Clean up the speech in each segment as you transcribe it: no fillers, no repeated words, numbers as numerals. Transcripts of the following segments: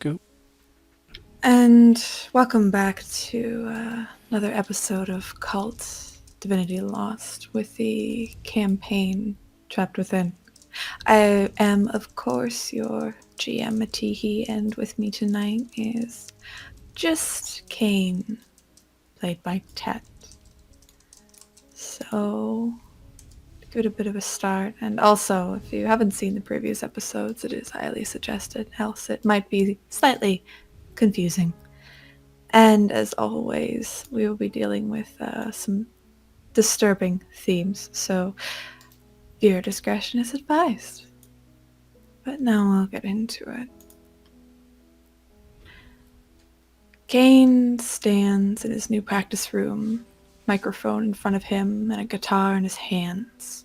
Go. And welcome back to another episode of Kult, Divinity Lost, with the campaign Trapped Within. I am, of course, your GM Matihi, and with me tonight is just Kane, played by Tet. So, to give it a bit of a start, and also, if you haven't seen the previous episodes, it is highly suggested, else it might be slightly confusing. And as always, we will be dealing with some disturbing themes, so viewer discretion is advised. But now we'll get into it. Kane stands in his new practice room, microphone in front of him and a guitar in his hands.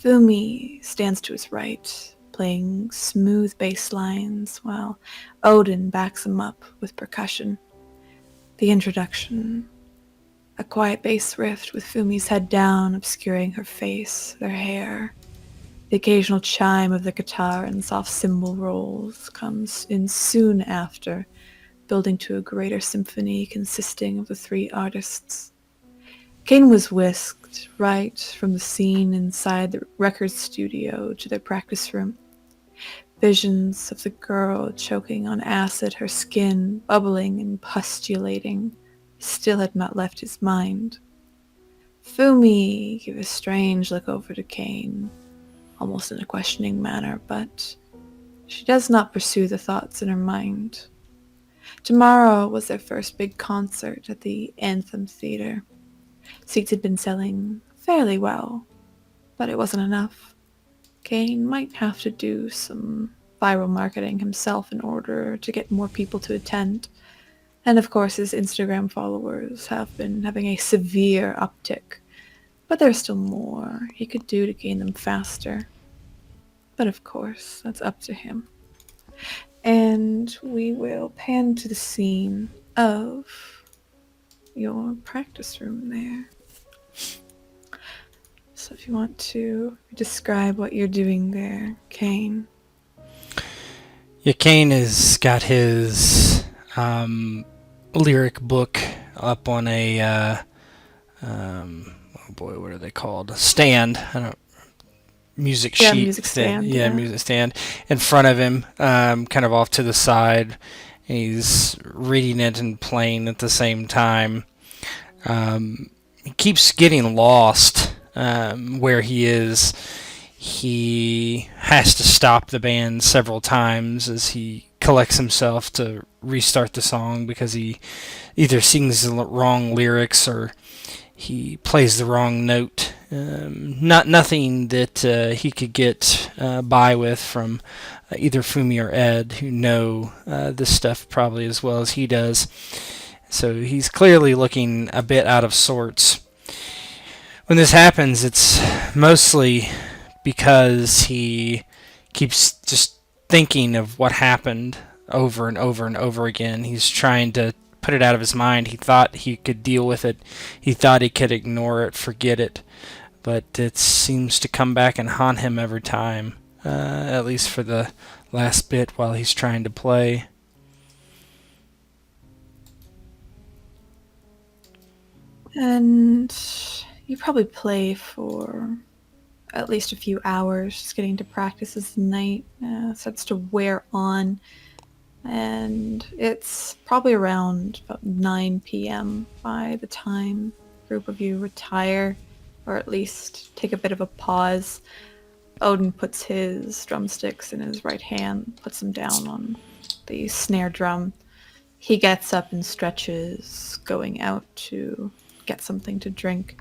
Fumi stands to his right, playing smooth bass lines, while Odin backs him up with percussion. The introduction. A quiet bass riff with Fumi's head down, obscuring her face, their hair. The occasional chime of the guitar and soft cymbal rolls comes in soon after, building to a greater symphony consisting of the three artists. Kane was whisked right from the scene inside the record studio to their practice room. Visions of the girl choking on acid, her skin bubbling and pustulating, still had not left his mind. Fumi gave a strange look over to Kane, almost in a questioning manner, but she does not pursue the thoughts in her mind. Tomorrow was their first big concert at the Anthem Theater. Seats had been selling fairly well, but it wasn't enough. Kane might have to do some viral marketing himself in order to get more people to attend. And of course, his Instagram followers have been having a severe uptick. But there's still more he could do to gain them faster. But of course, that's up to him. And we will pan to the scene of your practice room there. So if you want to describe what you're doing there, Kane. Yeah, Kane has got his lyric book up on a oh boy, what are they called? A stand. I don't music Yeah, sheet music thing. stand, Yeah, yeah. music stand in front of him, kind of off to the side. He's reading it and playing at the same time. He keeps getting lost where he is. He has to stop the band several times as he collects himself to restart the song because he either sings the wrong lyrics or he plays the wrong note. Nothing that he could get by with from either Fumi or Ed, who know this stuff probably as well as he does. So he's clearly looking a bit out of sorts. When this happens, it's mostly because he keeps just thinking of what happened over and over and over again. He's trying to put it out of his mind. He thought he could deal with it. He thought he could ignore it, forget it. But it seems to come back and haunt him every time, at least for the last bit while he's trying to play. And you probably play for at least a few hours, just getting to practice as the night starts to wear on. And it's probably around about 9 p.m. by the time a group of you retire, or at least take a bit of a pause. Odin puts his drumsticks in his right hand, puts them down on the snare drum. He gets up and stretches, going out to get something to drink.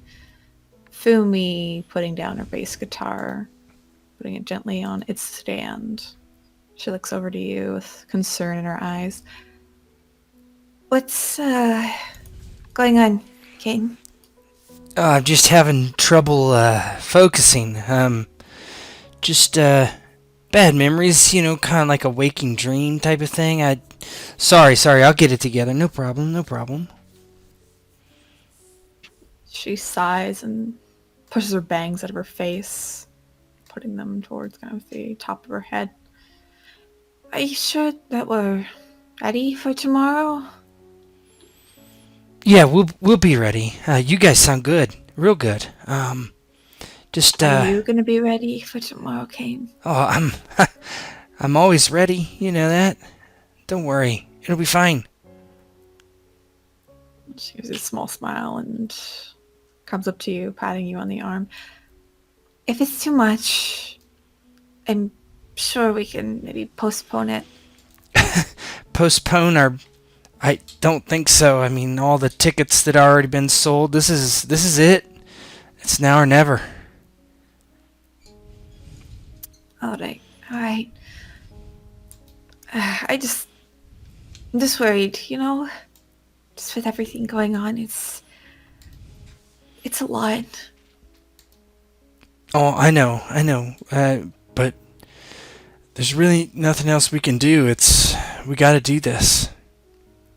Fumi putting down her bass guitar, putting it gently on its stand. She looks over to you with concern in her eyes. What's going on, Kane? I'm just having trouble focusing. Just bad memories, kind of like a waking dream type of thing. Sorry, I'll get it together. No problem. She sighs and pushes her bangs out of her face, putting them towards kind of the top of her head. Are you sure that we're Ready for tomorrow? Yeah, we'll be ready. You guys sound good, real good. Just Are you gonna be ready for tomorrow, Kane? oh, I'm always ready. You know that. Don't worry, it'll be fine. She gives you a small smile and comes up to you, patting you on the arm. If it's too much, I'm sure we can maybe postpone it. Postpone our. I don't think so. I mean, all the tickets that already been sold. This is it. It's now or never. Alright, alright. I'm just worried, you know? Just with everything going on, it's a lot. Oh, I know. But there's really nothing else we can do. We got to do this.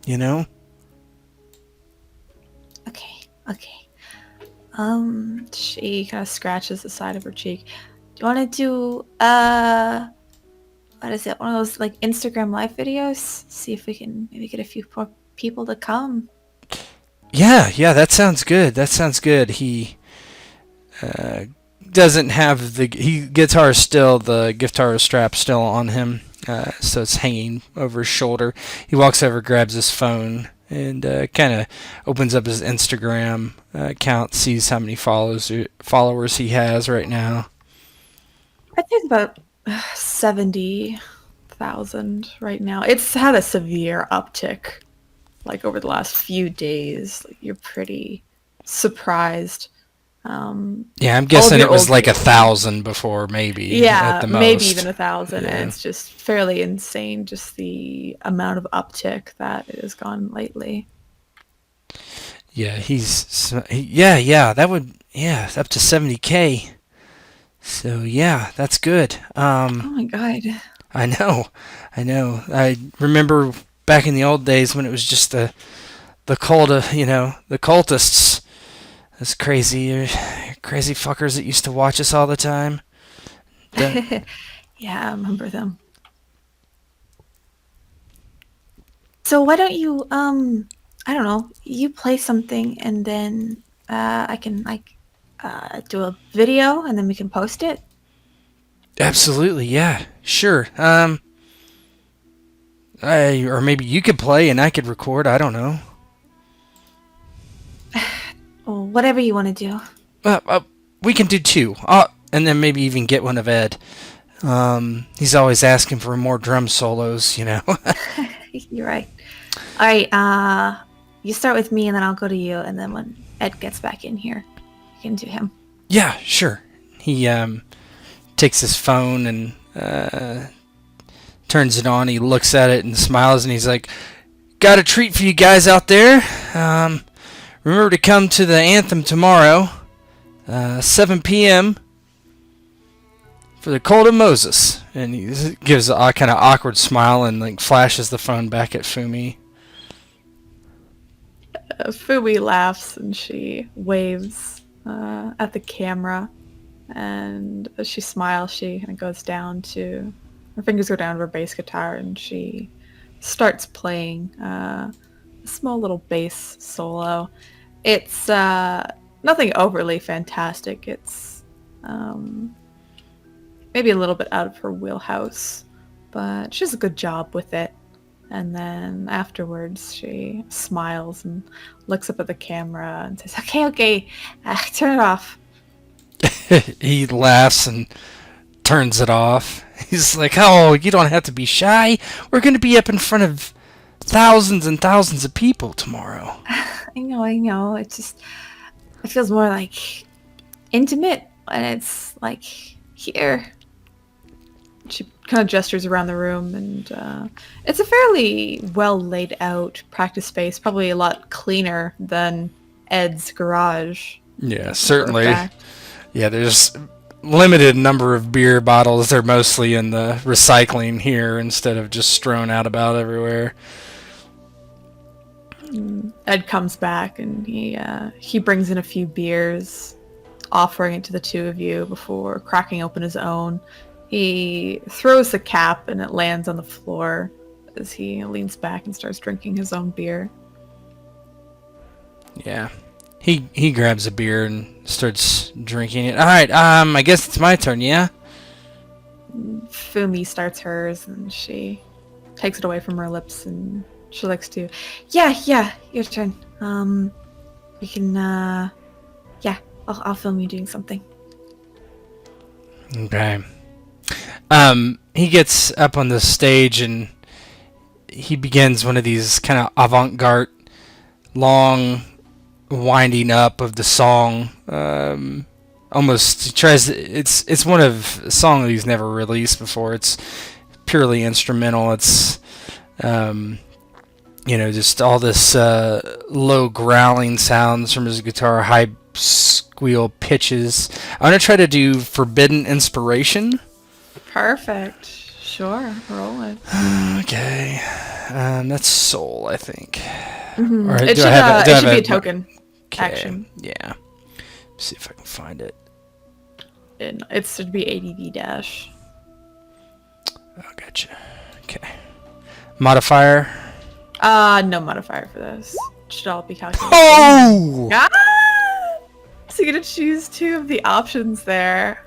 You know? Okay. She kind of scratches the side of her cheek. Do you want to do, what is it? One of those, like, Instagram live videos? See if we can maybe get a few more people to come. Yeah, that sounds good. He doesn't have the guitar still, the guitar strap still on him, so it's hanging over his shoulder. He walks over, grabs his phone, and kind of opens up his Instagram account, sees how many followers he has right now. I think it's about 70,000 right now. It's had a severe uptick, like, over the last few days. Like, you're pretty surprised. Yeah, I'm All of guessing your it was old like 1,000 before, maybe at Yeah, the maybe most. even 1,000, Yeah. and it's just fairly insane, just the amount of uptick that it has gone lately. Yeah, yeah, that would, yeah, up to 70K. So yeah, that's good. Oh my god. I know, I remember back in the old days when it was just the cult, the cultists. Those crazy fuckers that used to watch us all the time. The- Yeah, I remember them. So why don't you, I don't know, you play something and then I can, like, do a video and then we can post it? Absolutely, yeah, sure. Or maybe you could play and I could record. I don't know. Or whatever you want to do. We can do two. And then maybe even get one of Ed. He's always asking for more drum solos, you know. You're right. All right, you start with me and then I'll go to you, and then when Ed gets back in here, you can do him. Yeah, sure. He takes his phone and turns it on. He looks at it and smiles, and he's like, "Got a treat for you guys out there. Remember to come to the anthem tomorrow, 7 p.m. for the Cult of Moses." And he gives a kind of awkward smile and like flashes the phone back at Fumi. Fumi laughs and she waves at the camera, and as she smiles, she kind of goes down to her fingers go down to her bass guitar, and she starts playing a small little bass solo. It's nothing overly fantastic. It's maybe a little bit out of her wheelhouse, but she does a good job with it. And then afterwards, she smiles and looks up at the camera and says, "Okay, turn it off." He laughs and turns it off. He's like, "Oh, you don't have to be shy. We're going to be up in front of thousands and thousands of people tomorrow." I know. It feels more like intimate when it's like here. She kind of gestures around the room, and it's a fairly well laid out practice space, probably a lot cleaner than Ed's garage. Yeah, For a certainly. fact. Yeah, there's limited number of beer bottles. They're mostly in the recycling here instead of just strewn out about everywhere. Ed comes back and he brings in a few beers, offering it to the two of you before cracking open his own. He throws the cap and it lands on the floor. as he leans back and starts drinking his own beer. Yeah. He grabs a beer and starts drinking it. All right, I guess it's my turn, yeah? Fumi starts hers, and she takes it away from her lips, and she likes to, yeah, your turn. We can, yeah, I'll film you doing something. Okay. He gets up on the stage and he begins one of these kind of avant-garde, long winding up of the song. Almost he tries. It's one of a song that he's never released before. It's purely instrumental. It's just all this low growling sounds from his guitar, high squeal pitches. I'm gonna try to do Forbidden Inspiration. Perfect. Sure, roll it. Okay, that's Soul, I think. Mm-hmm. Or It should be a token action. Yeah. See if I can find it. It should be ADV dash. Oh, gotcha. Okay. Modifier. No modifier for this. It should all be calculated. Oh! Ah! So you get to choose two of the options there.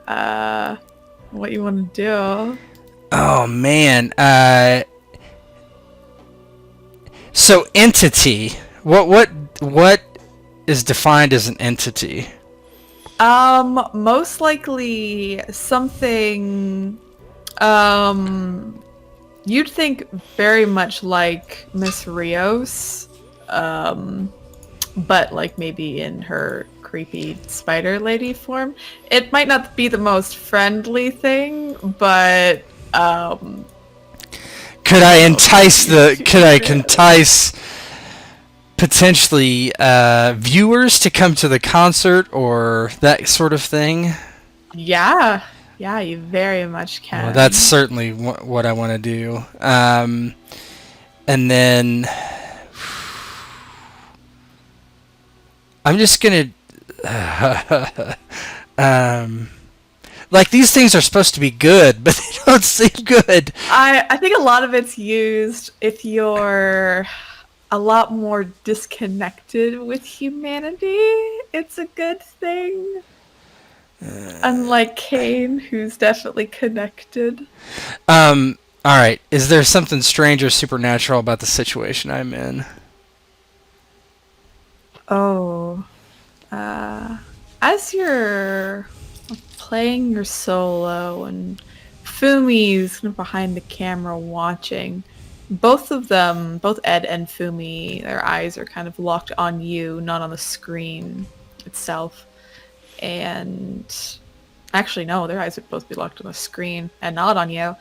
What you want to do? Oh man. So entity. What is defined as an entity? Most likely something. You'd think very much like Miss Rios, but like maybe in her creepy spider lady form. It might not be the most friendly thing, but could I entice potentially viewers to come to the concert or that sort of thing? Yeah, you very much can. Well, that's certainly what I want to do. And then I'm just gonna like these things are supposed to be good, but they don't seem good. I think a lot of it's used if you're a lot more disconnected with humanity. It's a good thing. Unlike Kane, who's definitely connected. All right. Is there something strange or supernatural about the situation I'm in? Oh, as you're playing your solo and Fumi's kind of behind the camera watching, both of them, both Ed and Fumi, their eyes are kind of locked on you, not on the screen itself. And actually, no, their eyes would both be locked on the screen and not on you.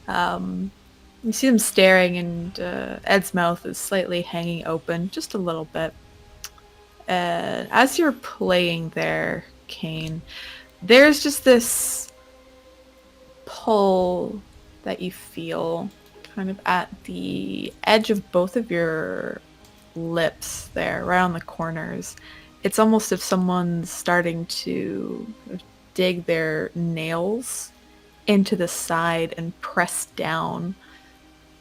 You see them staring, and Ed's mouth is slightly hanging open, just a little bit. As you're playing there, Kane, there's just this pull that you feel kind of at the edge of both of your lips there, right on the corners. It's almost if someone's starting to dig their nails into the side and press down.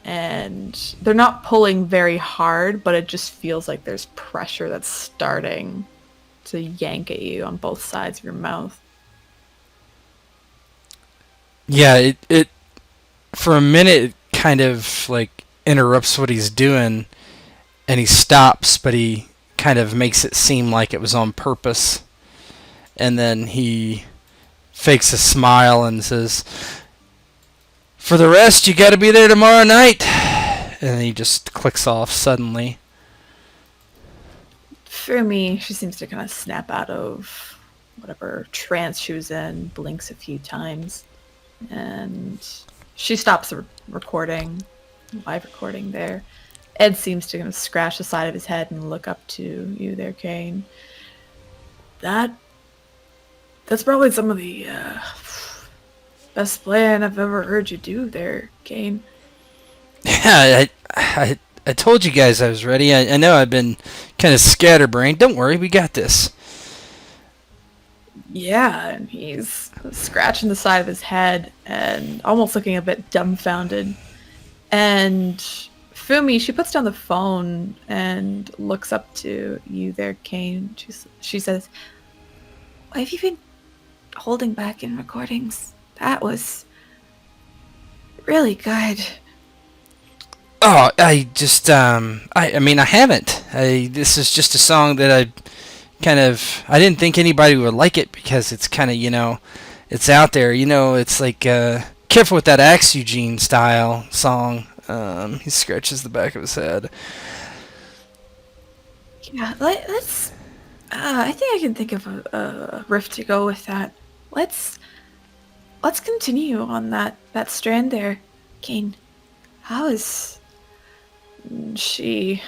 And they're not pulling very hard, but it just feels like there's pressure that's starting to yank at you on both sides of your mouth. Yeah, it for a minute it kind of like interrupts what he's doing and he stops, but he kind of makes it seem like it was on purpose. And then he fakes a smile and says, "For the rest, you gotta be there tomorrow night." And he just clicks off suddenly. For me, she seems to kind of snap out of whatever trance she was in, blinks a few times, and she stops the recording, live recording there. Ed seems to kind of scratch the side of his head and look up to you there, Kane. That's probably some of the best playing I've ever heard you do there, Kane. Yeah, I told you guys I was ready. I know I've been kind of scatterbrained. Don't worry, we got this. Yeah, and he's scratching the side of his head and almost looking a bit dumbfounded. And Fumi, she puts down the phone and looks up to you there, Kane. She says, "Why have you been holding back in recordings? That was really good." Oh, I just I mean I haven't. This is just a song that I didn't think anybody would like it because it's kind of, it's out there. It's like careful with that Axe Eugene style song. He scratches the back of his head. Yeah, let's. I think I can think of a riff to go with that. Let's let's continue on that strand there, Kane. How is she?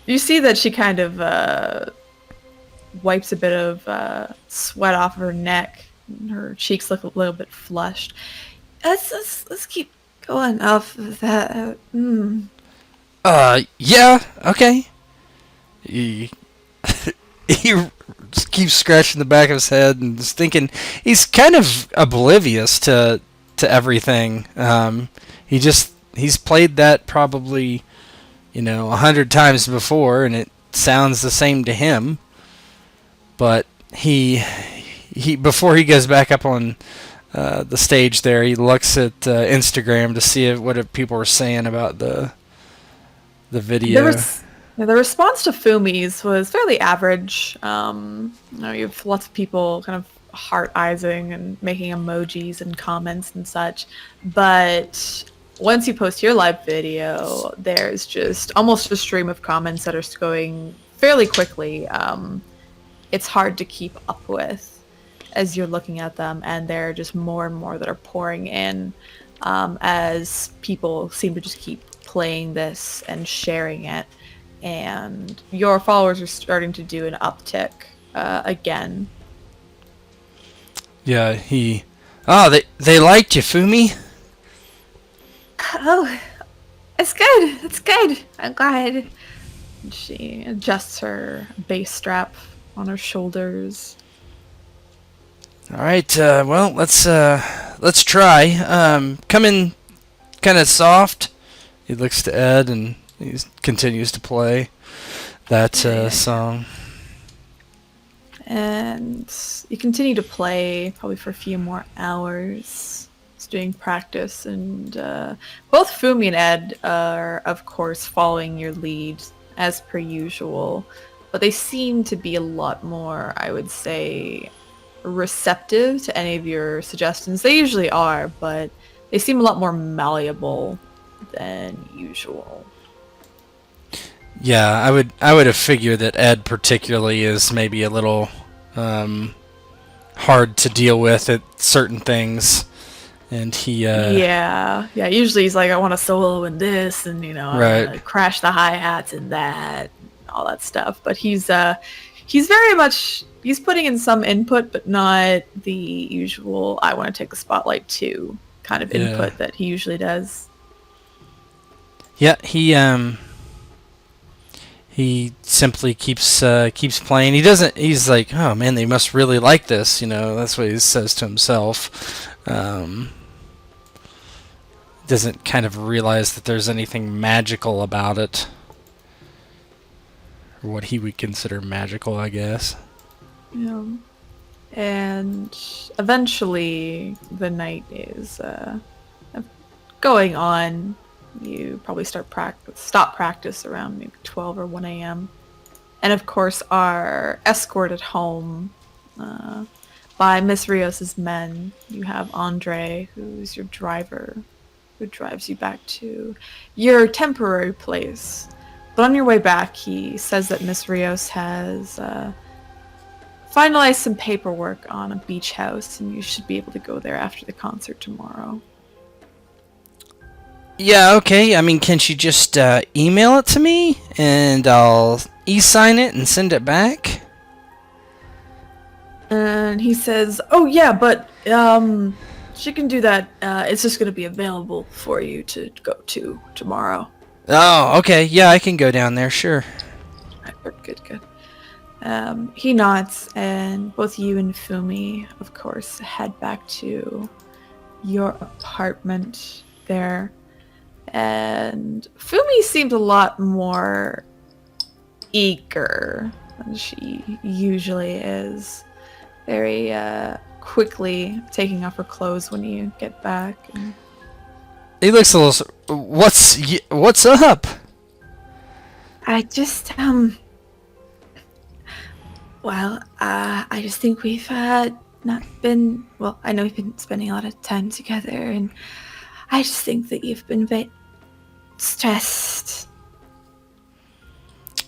You see that she kind of wipes a bit of sweat off her neck. Her cheeks look a little bit flushed. Let's keep going off of that. Yeah, okay. He, he just keeps scratching the back of his head and just thinking he's kind of oblivious to everything. He's played that probably 100 times before, and it sounds the same to him. But he before he goes back up on the stage there, he looks at Instagram to see what people were saying about the video. The response to Fumi's was fairly average. You have lots of people kind of heart-eyesing and making emojis and comments and such. But once you post your live video, there's just almost a stream of comments that are going fairly quickly. It's hard to keep up with as you're looking at them, and there are just more and more that are pouring in as people seem to just keep playing this and sharing it. And your followers are starting to do an uptick again. Yeah, they liked you, Fumi. Oh, it's good. It's good. I'm glad. She adjusts her bass strap on her shoulders. All right, well, let's try. Come in kind of soft. He looks to Ed and he continues to play that song. And you continue to play probably for a few more hours. It's doing practice, and both Fumi and Ed are, of course, following your lead as per usual. But they seem to be a lot more, I would say, receptive to any of your suggestions. They usually are, but they seem a lot more malleable than usual. Yeah, I would have figured that Ed particularly is maybe a little hard to deal with at certain things, and he yeah. Usually he's like, I want to solo in this, and right. I want to crash the hi hats and that, and all that stuff. But he's very much putting in some input, but not the usual I want to take the spotlight too kind of input that he usually does. Yeah, he simply keeps playing. He's like, oh man, they must really like this. That's what he says to himself. Doesn't kind of realize that there's anything magical about it, or what he would consider magical, I guess. Yeah. And eventually the night is going on. You probably stop practice around maybe 12 or 1 a.m. And of course are escorted home by Miss Rios's men. You have Andre, who's your driver, who drives you back to your temporary place. But on your way back, he says that Miss Rios has finalized some paperwork on a beach house, and you should be able to go there after the concert tomorrow. Yeah, okay. I mean, can she just email it to me, and I'll e-sign it and send it back? And he says, oh yeah, but she can do that. It's just going to be available for you to go to tomorrow. Oh, okay. Yeah, I can go down there, sure. Good. He nods, and both you and Fumi, of course, head back to your apartment there. And Fumi seemed a lot more eager than she usually is. Very quickly taking off her clothes when you get back. And He looks a little. What's up? I just well, I just think we've not been. Well, I know we've been spending a lot of time together, and I just think that you've been a bit stressed.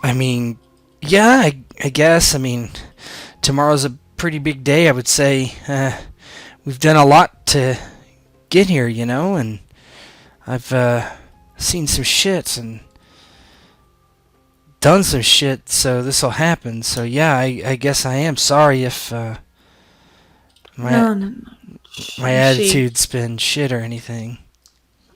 I mean, yeah, I guess. I mean, tomorrow's a pretty big day, I would say. We've done a lot to get here, and I've seen some shit and done some shit, so this will happen. So yeah, I guess I am sorry if my No. my attitude's been shit or anything.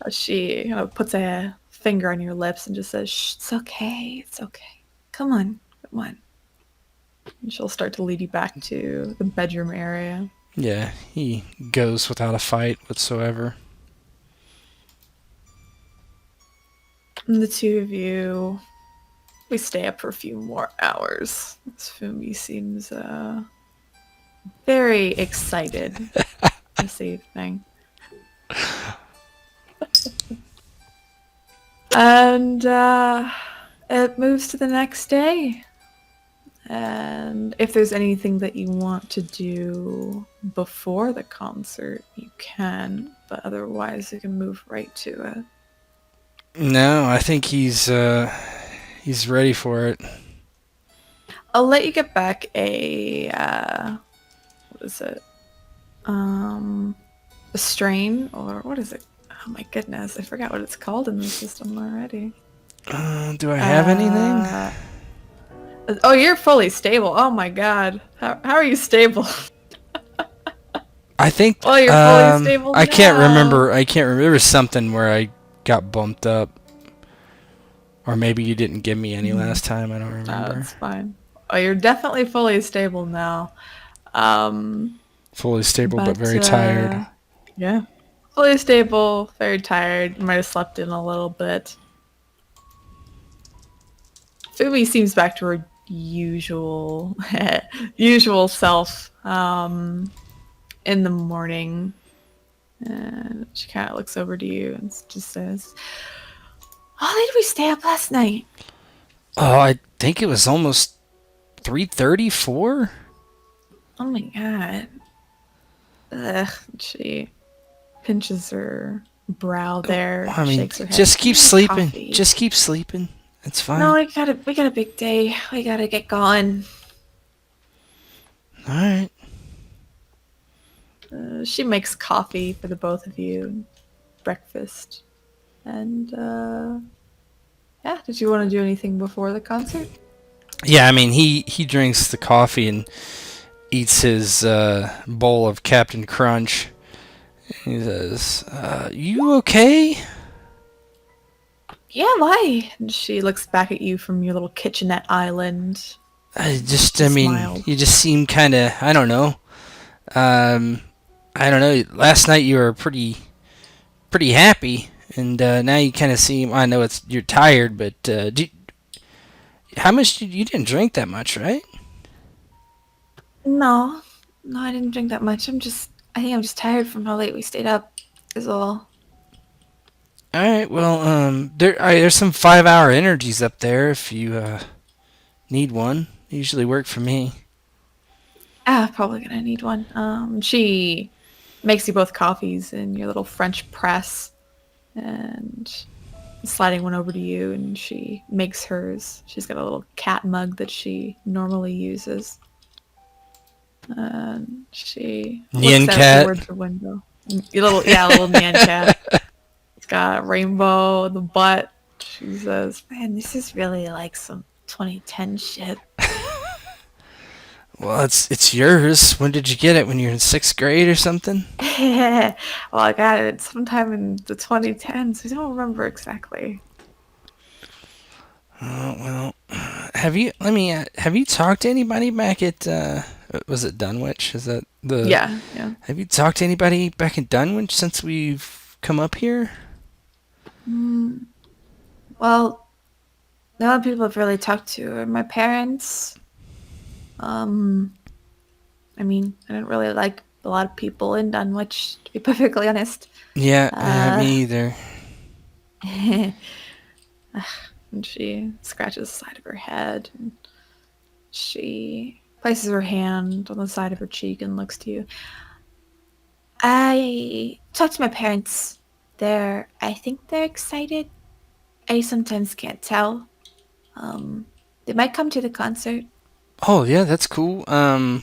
She puts a finger on your lips and just says, "Shh, it's okay. It's okay. Come on. And she'll start to lead you back to the bedroom area. Yeah, he goes without a fight whatsoever. And the two of you, we stay up for a few more hours. This Fumi seems very excited this evening. And it moves to the next day. And if there's anything that you want to do before the concert, you can. But otherwise, you can move right to it. No, I think he's ready for it. I'll let you get back a what is it? A strain, or what is it? Oh my goodness, I forgot what it's called in the system already. Do I have anything? Oh, you're fully stable. Oh my god. How are you stable? I think. Oh, you're fully stable I can't now. remember. There was something where I got bumped up, or maybe you didn't give me any last time. I don't remember. That's fine. Oh, you're definitely fully stable now. Fully stable, but very tired. Yeah. Fully stable, very tired. You might have slept in a little bit. Fumi seems back to her usual self in the morning. And she kind of looks over to you and just says, "How late did we stay up last night?" Oh, I think it was almost 3:34. Oh my god. Ugh. She pinches her brow there. I mean, shakes her head. just keep sleeping. Coffee. Just keep sleeping. It's fine. No, we got a big day. We gotta get going. All right. She makes coffee for the both of you, breakfast, and yeah. Did you want to do anything before the concert? Yeah, I mean, he drinks the coffee and eats his bowl of Captain Crunch. He says, "You okay?" Yeah, why? And she looks back at you from your little kitchenette island. I Smiled. mean, you just seem kind of, I don't know. I don't know. Last night you were pretty happy, and now you kind of seem. I know you're tired, but how much you didn't drink that much, right? No, I didn't drink that much. I think I'm just tired from how late we stayed up. Is all. All right. Well, there's some 5-hour energies up there if you need one. They usually work for me. Probably gonna need one. She makes you both coffees in your little French press, and sliding one over to you, and she makes hers. She's got a little cat mug that she normally uses. And she Nyan looks cat. out towards the window. A little Nyan cat. It's got a rainbow in the butt. She says, "Man, this is really like some 2010 shit." Well, it's yours. When did you get it? When you were in 6th grade or something? Well, I got it sometime in the 2010s. I don't remember exactly. Oh well. Have you talked to anybody back at was it Dunwich? Is that the Yeah. Have you talked to anybody back in Dunwich since we've come up here? Mm, well, the only people I've really talked to are my parents. Um, I mean, I don't really like a lot of people in Dunwich, to be perfectly honest. Yeah, Uh, me either. and she scratches the side of her head, and she places her hand on the side of her cheek and looks to you. I talked to my parents. I think they're excited. I sometimes can't tell. Um, they might come to the concert. Oh, yeah, that's cool.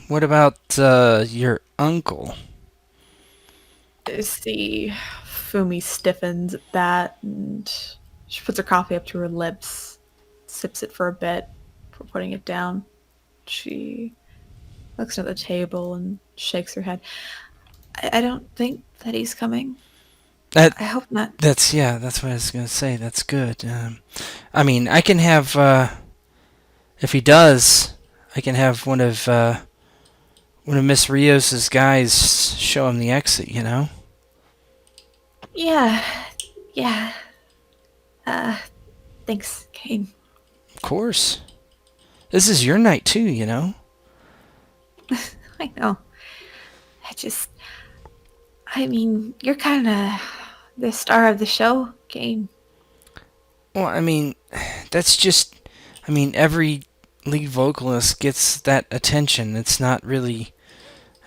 What about your uncle? See, Fumi stiffens at that, and she puts her coffee up to her lips, sips it for a bit before putting it down. She looks at the table and shakes her head. I don't think that he's coming. That I hope not. that's yeah, that's what I was gonna say. That's good. I mean, I can have if he does, I can have one of Miss Rios's guys show him the exit. You know. Yeah, yeah. Uh, thanks, Kane. Of course. This is your night too. You know. I know. I just, I mean, you're kind of the star of the show, Kane. Well, I mean, that's just. I mean, every lead vocalist gets that attention. It's not really.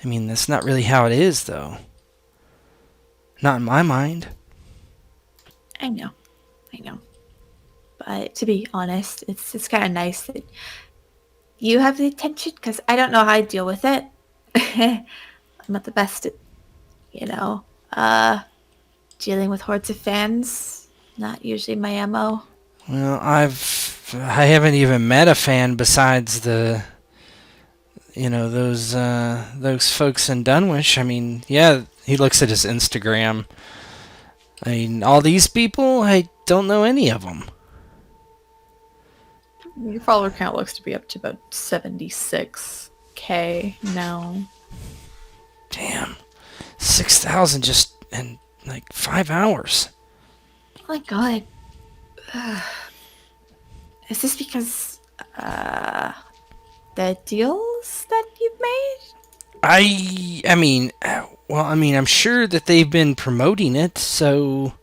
I mean, that's not really how it is, though. Not in my mind. I know, I know. But to be honest, it's kind of nice that you have the attention because I don't know how I deal with it. I'm not the best at, you know, uh, dealing with hordes of fans. Not usually my MO. Well, I haven't even met a fan besides those folks in Dunwich. I mean, yeah, he looks at his Instagram. I mean, all these people, I don't know any of them. Your follower count looks to be up to about 76K now. Damn, 6,000 just in like 5 hours. Oh my god. Is this because the deals that you've made? I mean, well, I mean, I'm sure that they've been promoting it, so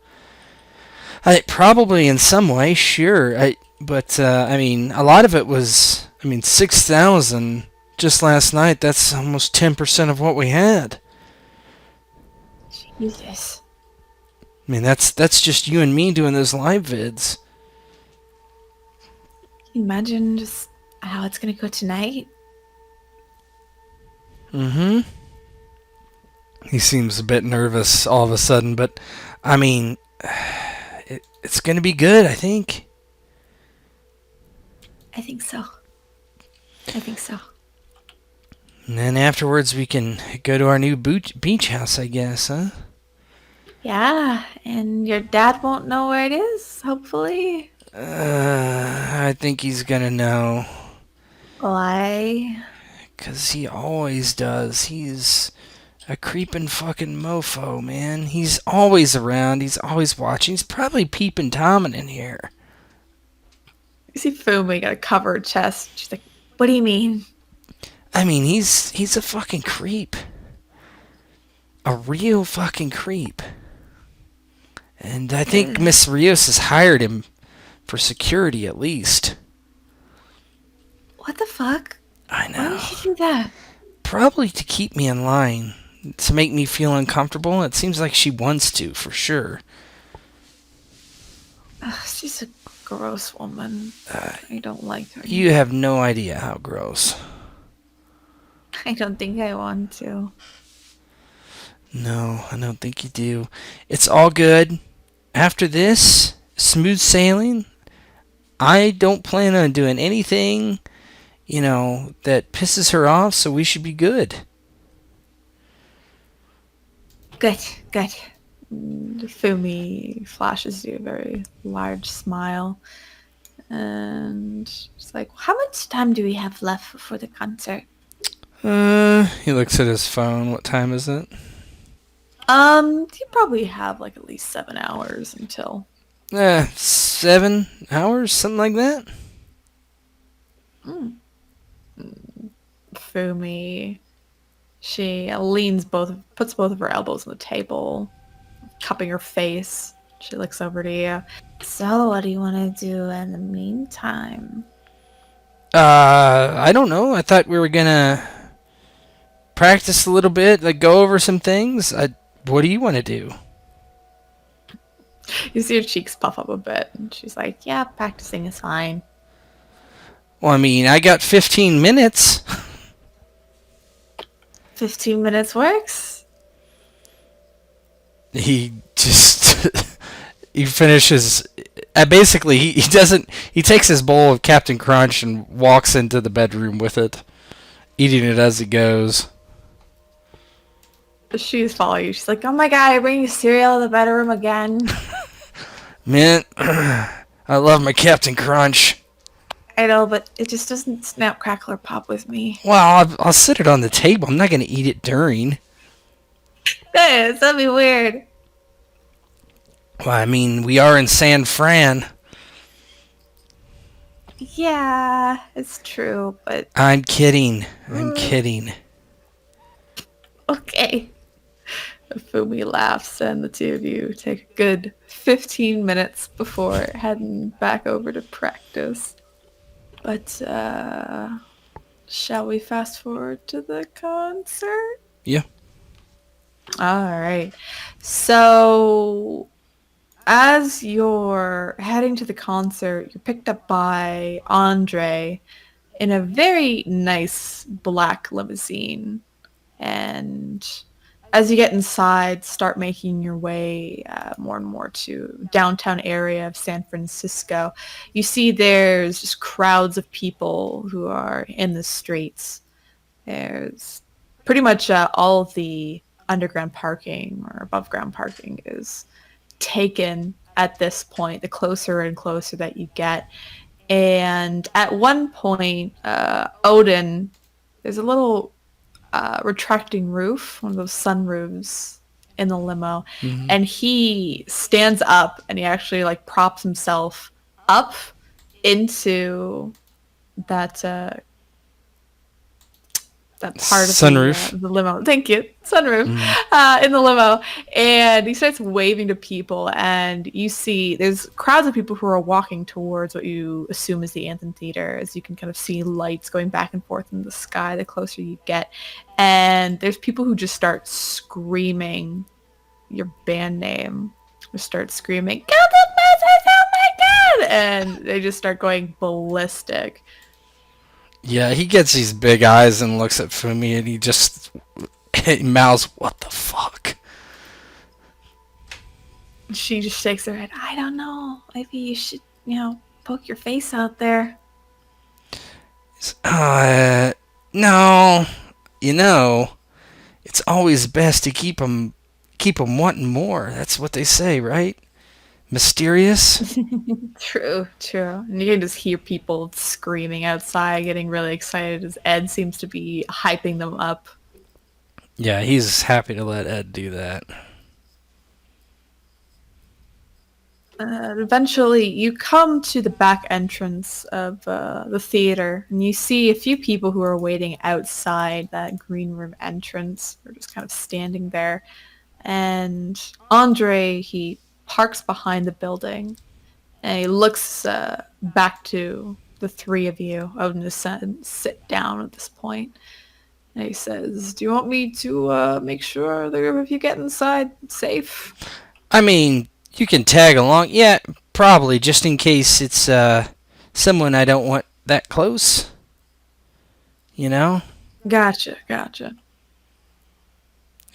probably in some way, sure. But I mean, a lot of it was. I mean, 6,000 just last night. That's almost 10% of what we had. Jesus. I mean, that's just you and me doing those live vids. Can you imagine just how it's gonna go tonight? Mm-hmm. He seems a bit nervous all of a sudden, but I mean, it's gonna be good. I think. I think so. I think so. And then afterwards, we can go to our new beach house, I guess, huh? Yeah, and your dad won't know where it is, hopefully. I think he's gonna know. Why? 'Cause he always does. He's a creeping fucking mofo, man. He's always around. He's always watching. He's probably peeping Tommen in here. You see Fumi got a covered chest. She's like, what do you mean? I mean, he's a fucking creep. A real fucking creep. And I think Miss Rios has hired him for security at least. What the fuck? I Why know. would she do that? Probably to keep me in line. To make me feel uncomfortable. It seems like she wants to, for sure. Ugh, she's a gross woman. I don't like her. You have no idea how gross. I don't think I want to. No, I don't think you do. It's all good. After this, smooth sailing. I don't plan on doing anything, that pisses her off, so we should be good. Good, good. Fumi flashes you a very large smile. And she's like, how much time do we have left before the concert? He looks at his phone. What time is it? You probably have like at least 7 hours until. 7 hours, something like that. Mm. Fumi. She puts both of her elbows on the table, cupping her face. She looks over to you. So, what do you want to do in the meantime? I don't know. I thought we were gonna practice a little bit, like go over some things. What do you want to do? You see her cheeks puff up a bit, and she's like, yeah, practicing is fine. Well, I mean, I got 15 minutes. 15 minutes works? He just he finishes. Basically, he doesn't. He takes his bowl of Captain Crunch and walks into the bedroom with it, eating it as he goes. She's following you. She's like, oh my god, I bring you cereal in the bedroom again. Man, I love my Captain Crunch. I know, but it just doesn't snap, crackle, or pop with me. Well, I'll sit it on the table. I'm not going to eat it during. That'd be weird. Well, I mean, we are in San Fran. Yeah, it's true, but I'm kidding. I'm kidding. okay. Fumi laughs, and the two of you take a good 15 minutes before heading back over to practice. But, shall we fast forward to the concert? Yeah. Alright. So, as you're heading to the concert, you're picked up by Andre in a very nice black limousine. And as you get inside, start making your way more and more to downtown area of San Francisco, you see there's just crowds of people who are in the streets. There's pretty much all of the underground parking or above ground parking is taken at this point, the closer and closer that you get. And at one point, Odin, there's a little retracting roof, one of those sunroofs in the limo, Mm-hmm. and he stands up and he actually like props himself up into that that part of Sunroof. the limo. Thank you, sunroof, Mm. in the limo, and he starts waving to people. And you see there's crowds of people who are walking towards what you assume is the Anthem Theater, as you can kind of see lights going back and forth in the sky the closer you get. And there's people who just start screaming your band name, just start screaming, "Kill the business! Oh my god!" And they just start going ballistic. Yeah, he gets these big eyes and looks at Fumi and he just he mouths, "What the fuck?" She just shakes her head. I don't know. Maybe you should, poke your face out there. No. You know, it's always best to keep 'em wanting more. That's what they say, right? Mysterious? True, true. And you can just hear people screaming outside, getting really excited as Ed seems to be hyping them up. Yeah, he's happy to let Ed do that. Eventually, you come to the back entrance of the theater, and you see a few people who are waiting outside that green room entrance. They're just kind of standing there. And Andre, he parks behind the building, and he looks back to the three of you. Odin is said, sit down at this point. And he says, do you want me to make sure the group of you get inside safe? I mean, you can tag along. Yeah, probably, just in case it's someone I don't want that close. You know? Gotcha, gotcha.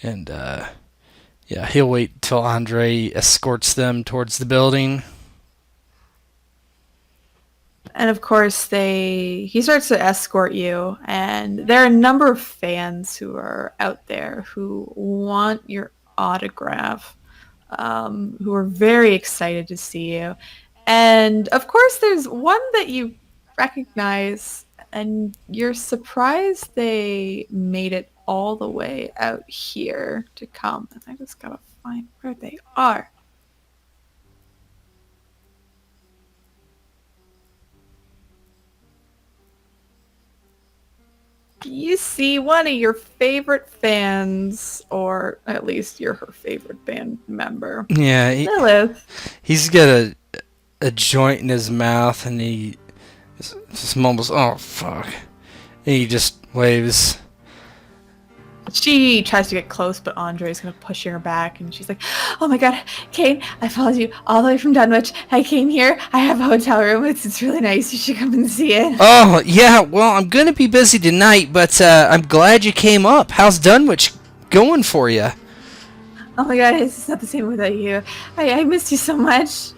And, yeah, he'll wait till Andre escorts them towards the building. And of course, he starts to escort you, and there are a number of fans who are out there who want your autograph, who are very excited to see you. And of course, there's one that you recognize, and you're surprised they made it all the way out here to come. And I just gotta find where they are. You see one of your favorite fans, or at least you're her favorite band member, Yeah, Lilith. he's got a joint in his mouth, and he just mumbles, "Oh fuck!" And he just waves. She tries to get close, but Andre's gonna push her back, and she's like, "Oh my god, Kane! I followed you all the way from Dunwich. I came here. I have a hotel room. It's really nice. You should come and see it." Oh yeah, well I'm gonna be busy tonight, but I'm glad you came up. How's Dunwich going for you? Oh my god, it's not the same without you. I missed you so much.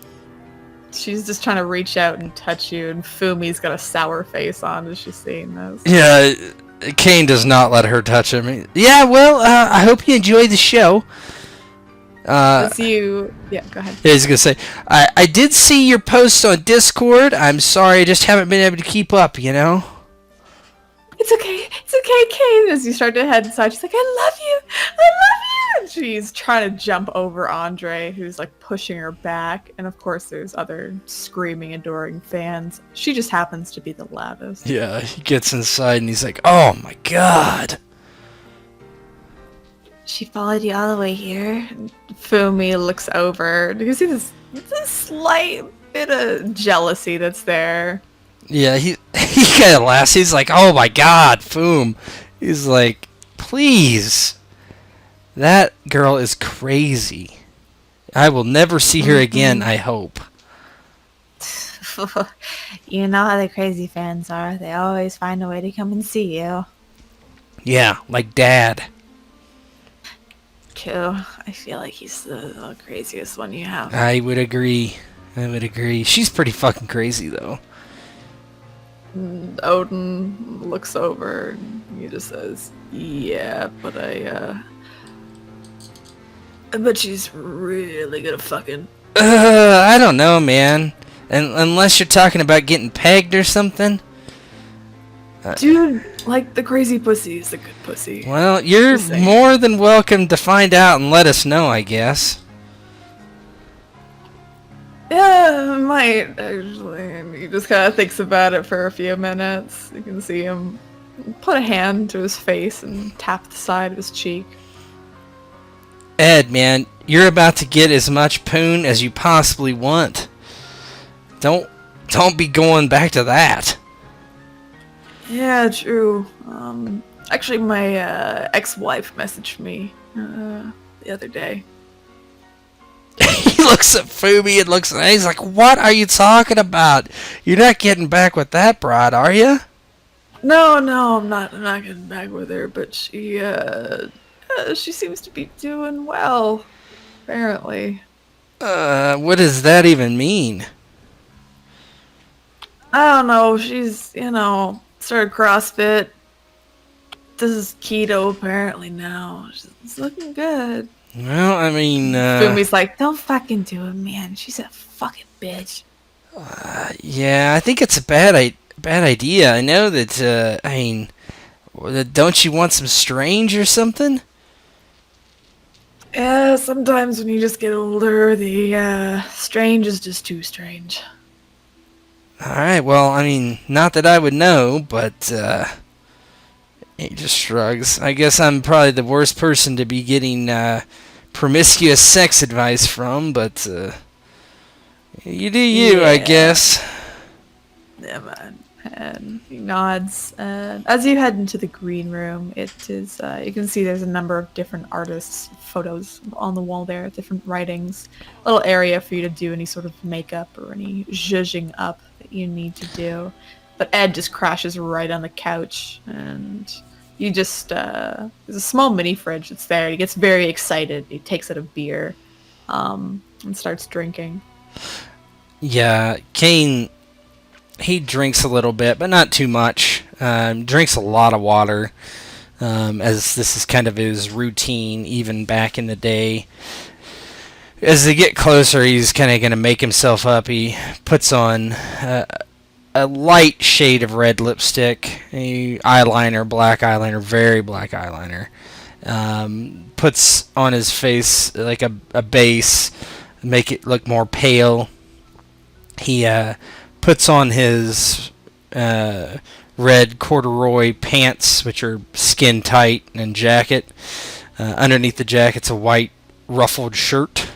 She's just trying to reach out and touch you, and Fumi's got a sour face on as she's saying this. Yeah, Kane does not let her touch him. Yeah, well, I hope you enjoy the show. As you, yeah, go ahead. Yeah, I was gonna say, I did see your post on Discord. I'm sorry, I just haven't been able to keep up, you know? It's okay, Kane. As you start to head inside, she's like, I love you! And she's trying to jump over Andre, who's like pushing her back. And of course, there's other screaming, adoring fans. She just happens to be the loudest. Yeah, he gets inside and he's like, oh my god. She followed you all the way here. And Fumi looks over. You see this slight bit of jealousy that's there. Yeah, he kind of laughs. He's like, oh my god, Foom. He's like, please. That girl is crazy. I will never see her again, I hope. You know how the crazy fans are. They always find a way to come and see you. Yeah, like Dad. True. I feel like he's the craziest one you have. I would agree. She's pretty fucking crazy, though. And Odin looks over and he just says, yeah, but I bet she's really good at fucking. I don't know, man. Unless you're talking about getting pegged or something. Dude, like the crazy pussy is the good pussy. Well, you're more than welcome to find out and let us know, I guess. Yeah, I might, actually. And he just kind of thinks about it for a few minutes. You can see him put a hand to his face and tap the side of his cheek. Ed, man, you're about to get as much poon as you possibly want. Don't be going back to that. Yeah, true. Actually, my ex-wife messaged me the other day. He looks at Fumi and looks at me. He's like, what are you talking about? You're not getting back with that broad, are you? No, I'm not getting back with her, but she seems to be doing well, apparently. What does that even mean? I don't know, she's, started CrossFit. This is keto, apparently, now. She's looking good. Well, I mean, Fumi's like, don't fucking do it, man. She's a fucking bitch. Yeah, I think it's a bad idea. I know that, I mean, don't you want some strange or something? Yeah, sometimes when you just get older, the strange is just too strange. Alright, well, I mean, not that I would know, but, he just shrugs. I guess I'm probably the worst person to be getting, promiscuous sex advice from, but, you do you, I guess. Yeah, man. And he nods. And as you head into the green room, it is, you can see there's a number of different artists' photos on the wall there, different writings, a little area for you to do any sort of makeup or any zhuzhing up that you need to do. But Ed just crashes right on the couch, and you just, there's a small mini fridge that's there. He gets very excited. He takes out a beer, and starts drinking. Yeah, Kane, he drinks a little bit, but not too much. Drinks a lot of water, as this is kind of his routine, even back in the day. As they get closer, he's kind of going to make himself up. He puts on a light shade of red lipstick, a eyeliner, black eyeliner, very black eyeliner. Puts on his face like a base, make it look more pale. He puts on his red corduroy pants, which are skin tight, and jacket. Underneath the jacket's a white ruffled shirt.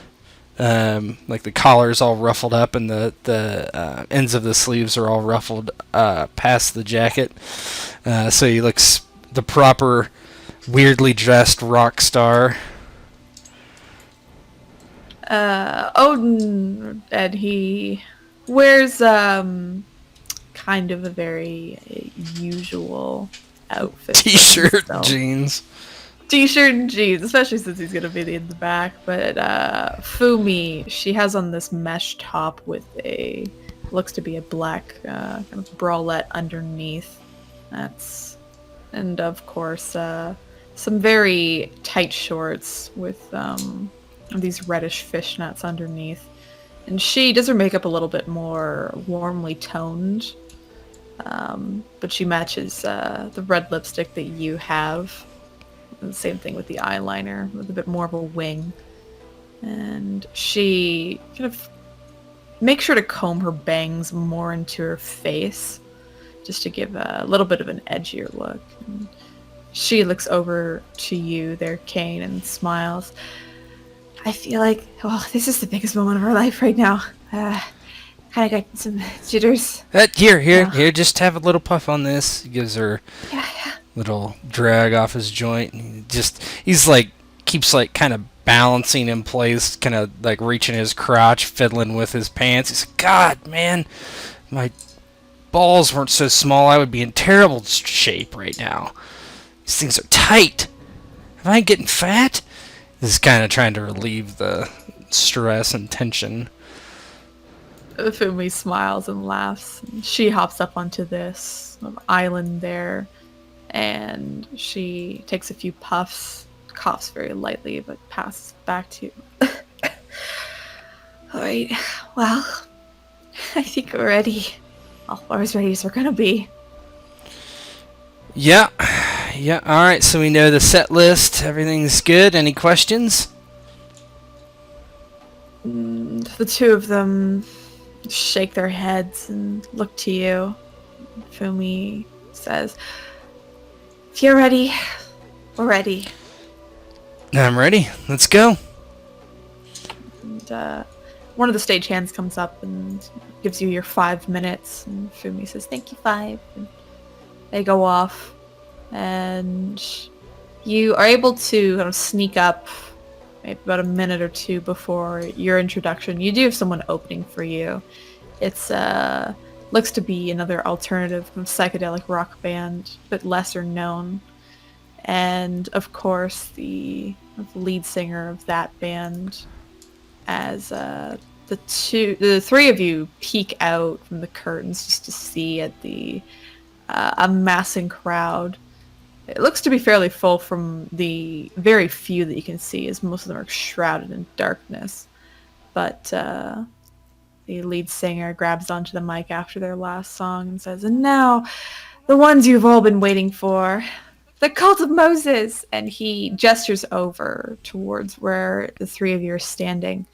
Like the collar's all ruffled up, and the ends of the sleeves are all ruffled past the jacket. So he looks the proper, weirdly dressed rock star. Odin, and he wears kind of a very usual outfit. T-shirt, jeans. T-shirt and jeans, especially since he's gonna be in the back. But Fumi, she has on this mesh top with looks to be a black kind of bralette underneath. And of course some very tight shorts with these reddish fishnets underneath. And she does her makeup a little bit more warmly toned, but she matches the red lipstick that you have. And the same thing with the eyeliner, with a bit more of a wing. And she kind of makes sure to comb her bangs more into her face, just to give a little bit of an edgier look. And she looks over to you there, Kane, and smiles. I feel like, this is the biggest moment of our life right now. Kind of got some jitters. Here, just have a little puff on this. He gives her little drag off his joint. And he's like, keeps like kind of balancing in place, kind of like reaching his crotch, fiddling with his pants. He's like, God, man, my balls weren't so small, I would be in terrible shape right now. These things are tight. Am I getting fat? This is kind of trying to relieve the stress and tension. Fumi smiles and laughs. She hops up onto this island there, and she takes a few puffs, coughs very lightly, but passes back to you. Alright, well, I think we're ready. Or as ready as we're gonna be. Yeah, alright, so we know the set list, everything's good. Any questions? The two of them shake their heads and look to you. Fumi says, if you're ready, we're ready. I'm ready. Let's go. And one of the stagehands comes up and gives you your 5 minutes. And Fumi says, thank you, 5. And they go off. And you are able to kind of sneak up maybe about a minute or two before your introduction. You do have someone opening for you. It's looks to be another alternative kind of psychedelic rock band, but lesser known. And of course, the lead singer of that band, as the three of you peek out from the curtains just to see at the amassing crowd. It looks to be fairly full from the very few that you can see, as most of them are shrouded in darkness. But the lead singer grabs onto the mic after their last song and says, and now, the ones you've all been waiting for, the Cult of Moses! And he gestures over towards where the three of you are standing.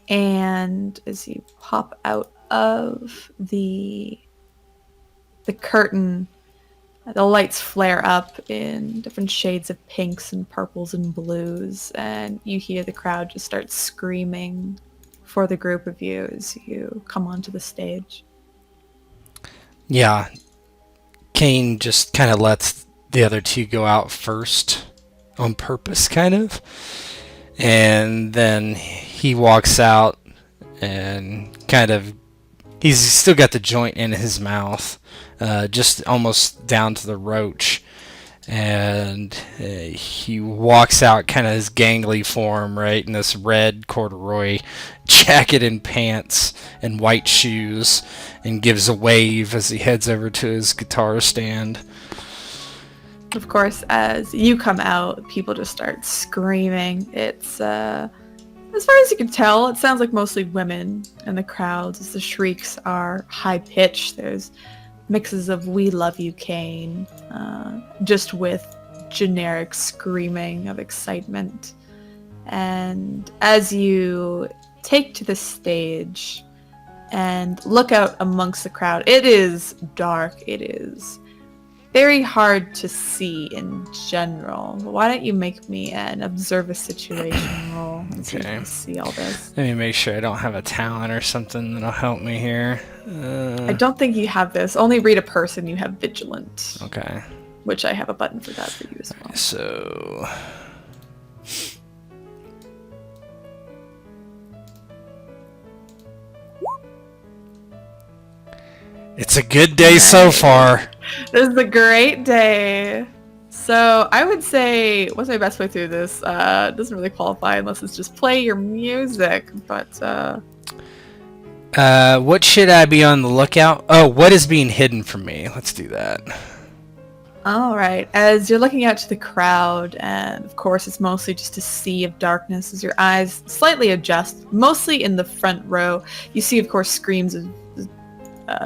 And as you pop out of the curtain, the lights flare up in different shades of pinks and purples and blues, and you hear the crowd just start screaming for the group of you as you come onto the stage. Yeah. Kane just kind of lets the other two go out first on purpose, kind of. And then he walks out and kind of, he's still got the joint in his mouth, just almost down to the roach. And he walks out kind of his gangly form, right, in this red corduroy jacket and pants and white shoes, and gives a wave as he heads over to his guitar stand. Of course, as you come out, people just start screaming. It's, as far as you can tell, it sounds like mostly women in the crowds, as the shrieks are high-pitched. There's mixes of "We love you, Kane," just with generic screaming of excitement. And as you take to the stage and look out amongst the crowd, it is dark. It is very hard to see in general. Why don't you make me an observe a situation roll and see if you Okay. can see all this? Let me make sure I don't have a talent or something that'll help me here. I don't think you have this. Only read a person, you have vigilant. Okay. Which I have a button for that for you as well. So... It's a good day so far. This is a great day. So I would say, what's my best way through this? It doesn't really qualify unless it's just play your music, but what should I be on the lookout? Oh, what is being hidden from me? Let's do that. all right. As you're looking out to the crowd, and of course it's mostly just a sea of darkness as your eyes slightly adjust, mostly in the front row, you see, of course, screams of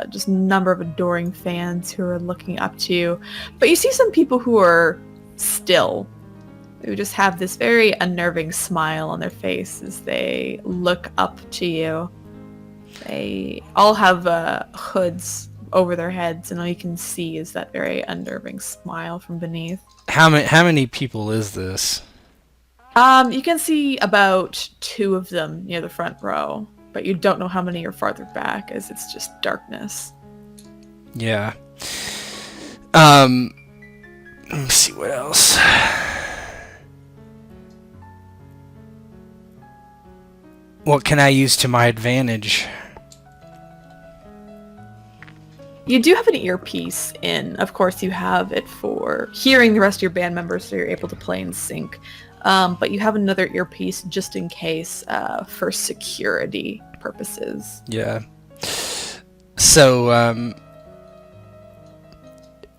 just a number of adoring fans who are looking up to you. But you see some people who are still, who just have this very unnerving smile on their face as they look up to you. They all have hoods over their heads, and all you can see is that very unnerving smile from beneath. How many people is this? You can see about 2 of them near the front row, but you don't know how many are farther back as it's just darkness. Yeah. Let me see what else. What can I use to my advantage? You do have an earpiece in. Of course, you have it for hearing the rest of your band members so you're able to play in sync. But you have another earpiece just in case for security purposes. Yeah. So,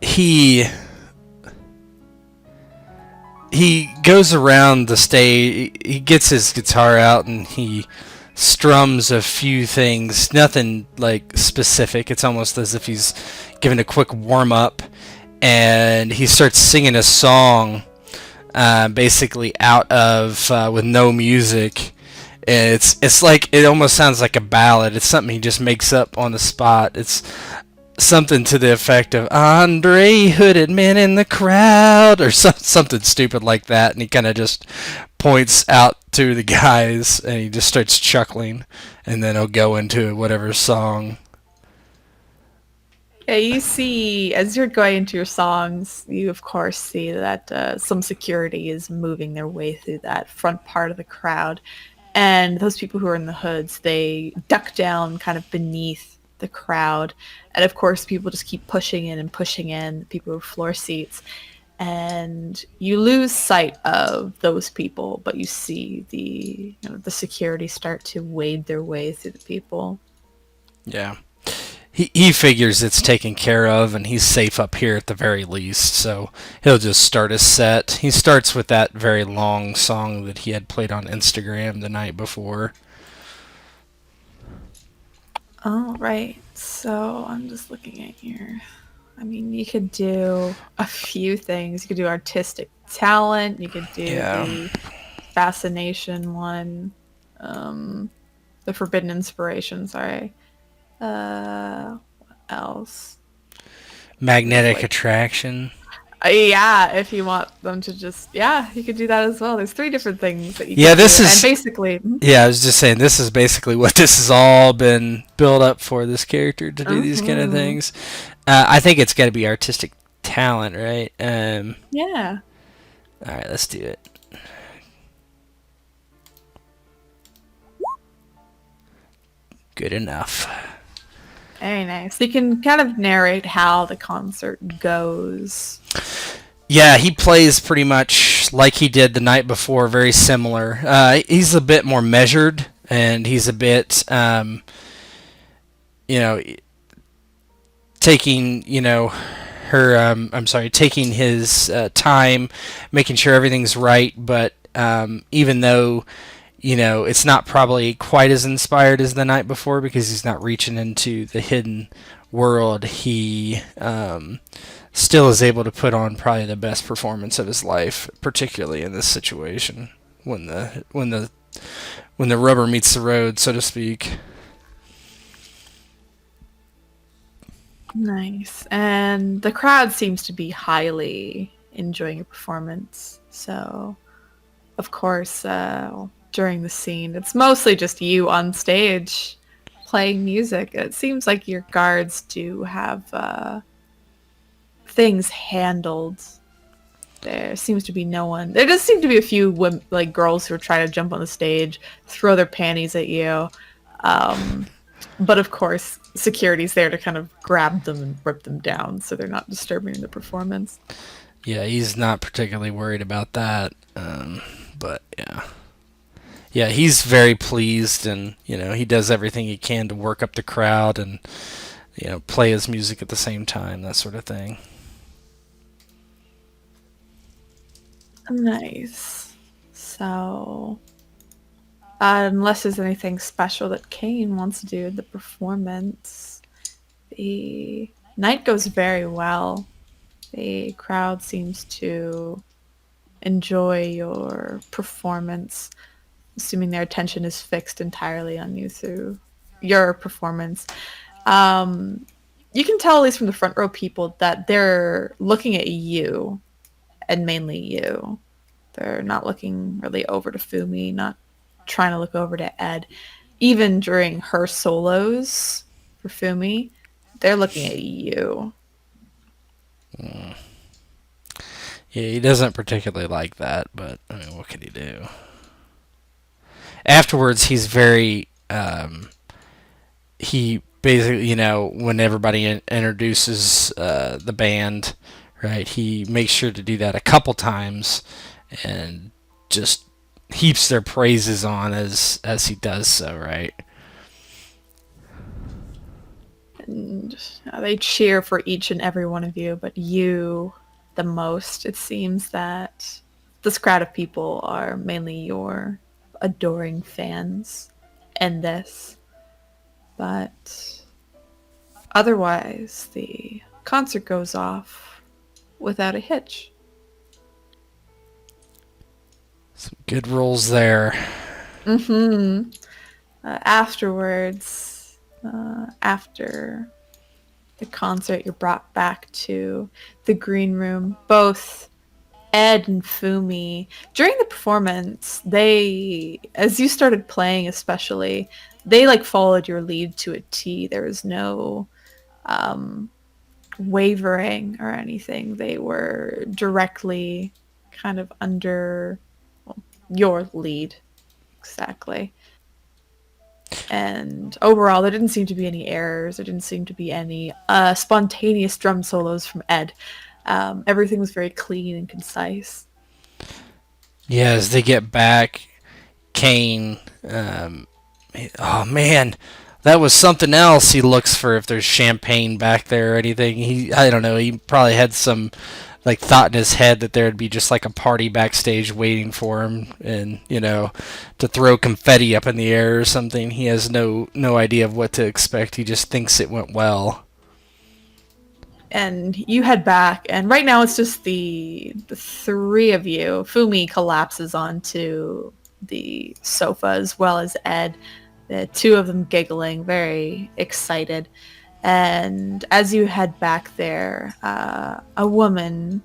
he goes around the stage, he gets his guitar out and he strums a few things, nothing like specific. It's almost as if he's giving a quick warm up, and he starts singing a song basically out of with no music. It's like, it almost sounds like a ballad. It's something he just makes up on the spot. It's something to the effect of Andre, hooded man in the crowd, or something stupid like that, and he kind of just points out to the guys and he just starts chuckling, and then he'll go into whatever song. Yeah, you see, as you're going into your songs, you of course see that some security is moving their way through that front part of the crowd, and those people who are in the hoods, they duck down kind of beneath the crowd, and of course people just keep pushing in, people with floor seats, and you lose sight of those people, but you see the security start to wade their way through the people. Yeah. He figures it's taken care of and he's safe up here at the very least, so he'll just start his set. He starts with that very long song that he had played on Instagram the night before. All right, so I'm just looking at here. I mean, you could do a few things. You could do artistic talent. You could do the fascination one. The forbidden inspiration, sorry. What else? Magnetic attraction. Yeah, if you want them to just, you could do that as well. There's 3 different things that you can this do. is and basically. Yeah, I was just saying, this is basically what this has all been built up for, this character to do these kind of things. I think it's got to be artistic talent, right? Yeah. All right, let's do it. Good enough. Very nice. So you can kind of narrate how the concert goes. Yeah, he plays pretty much like he did the night before, very similar. He's a bit more measured, and he's a bit, taking his time, making sure everything's right, but even though it's not probably quite as inspired as the night before because he's not reaching into the hidden world, he still is able to put on probably the best performance of his life, particularly in this situation when the rubber meets the road, so to speak. Nice. And the crowd seems to be highly enjoying your performance. So, of course, during the scene, it's mostly just you on stage playing music. It seems like your guards do have things handled. There seems to be no one. There does seem to be a few like girls who are trying to jump on the stage, throw their panties at you. Um, but of course, security's there to kind of grab them and rip them down, so they're not disturbing the performance. Yeah, he's not particularly worried about that. But yeah. Yeah, he's very pleased, and he does everything he can to work up the crowd and play his music at the same time, that sort of thing. Nice. So, unless there's anything special that Kane wants to do with the performance, the night goes very well. The crowd seems to enjoy your performance, assuming their attention is fixed entirely on you through your performance. Um, you can tell, at least from the front row people, that they're looking at you and mainly you. They're not looking really over to Fumi, not trying to look over to Ed. Even during her solos for Fumi, they're looking at you. Yeah, he doesn't particularly like that, but I mean, what can he do? Afterwards, he's very. He basically, when everybody introduces the band, right, he makes sure to do that a couple times and just heaps their praises on as he does so, right? And they cheer for each and every one of you, but you the most. It seems that this crowd of people are mainly your adoring fans in this. But otherwise, the concert goes off without a hitch. Some good rolls there. Mm-hmm. Afterwards, after the concert, you're brought back to the green room. Both Ed and Fumi, during the performance, as you started playing especially, they like followed your lead to a T. There was no um, wavering or anything. They were directly kind of under, well, your lead, exactly. And overall, there didn't seem to be any errors. There didn't seem to be any spontaneous drum solos from Ed. Everything was very clean and concise. Yeah, as they get back, Kane. Oh man, that was something else. He looks for if there's champagne back there or anything. I don't know. He probably had some like thought in his head that there'd be just like a party backstage waiting for him, and to throw confetti up in the air or something. He has no idea of what to expect. He just thinks it went well. And you head back, and right now it's just the three of you. Fumi collapses onto the sofa as well as Ed, the two of them giggling, very excited. And as you head back there, a woman,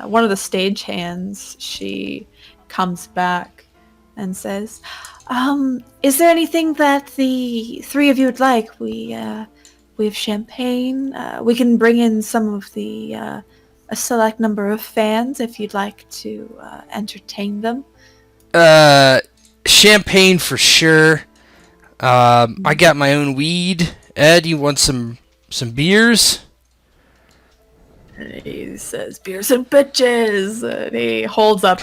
one of the stagehands, she comes back and says, "Is there anything that the three of you would like? We have champagne. We can bring in some of the a select number of fans if you'd like to entertain them." Uh, Champagne for sure. I got my own weed. Ed, you want some beers? And he says, "Beers and bitches." And he holds up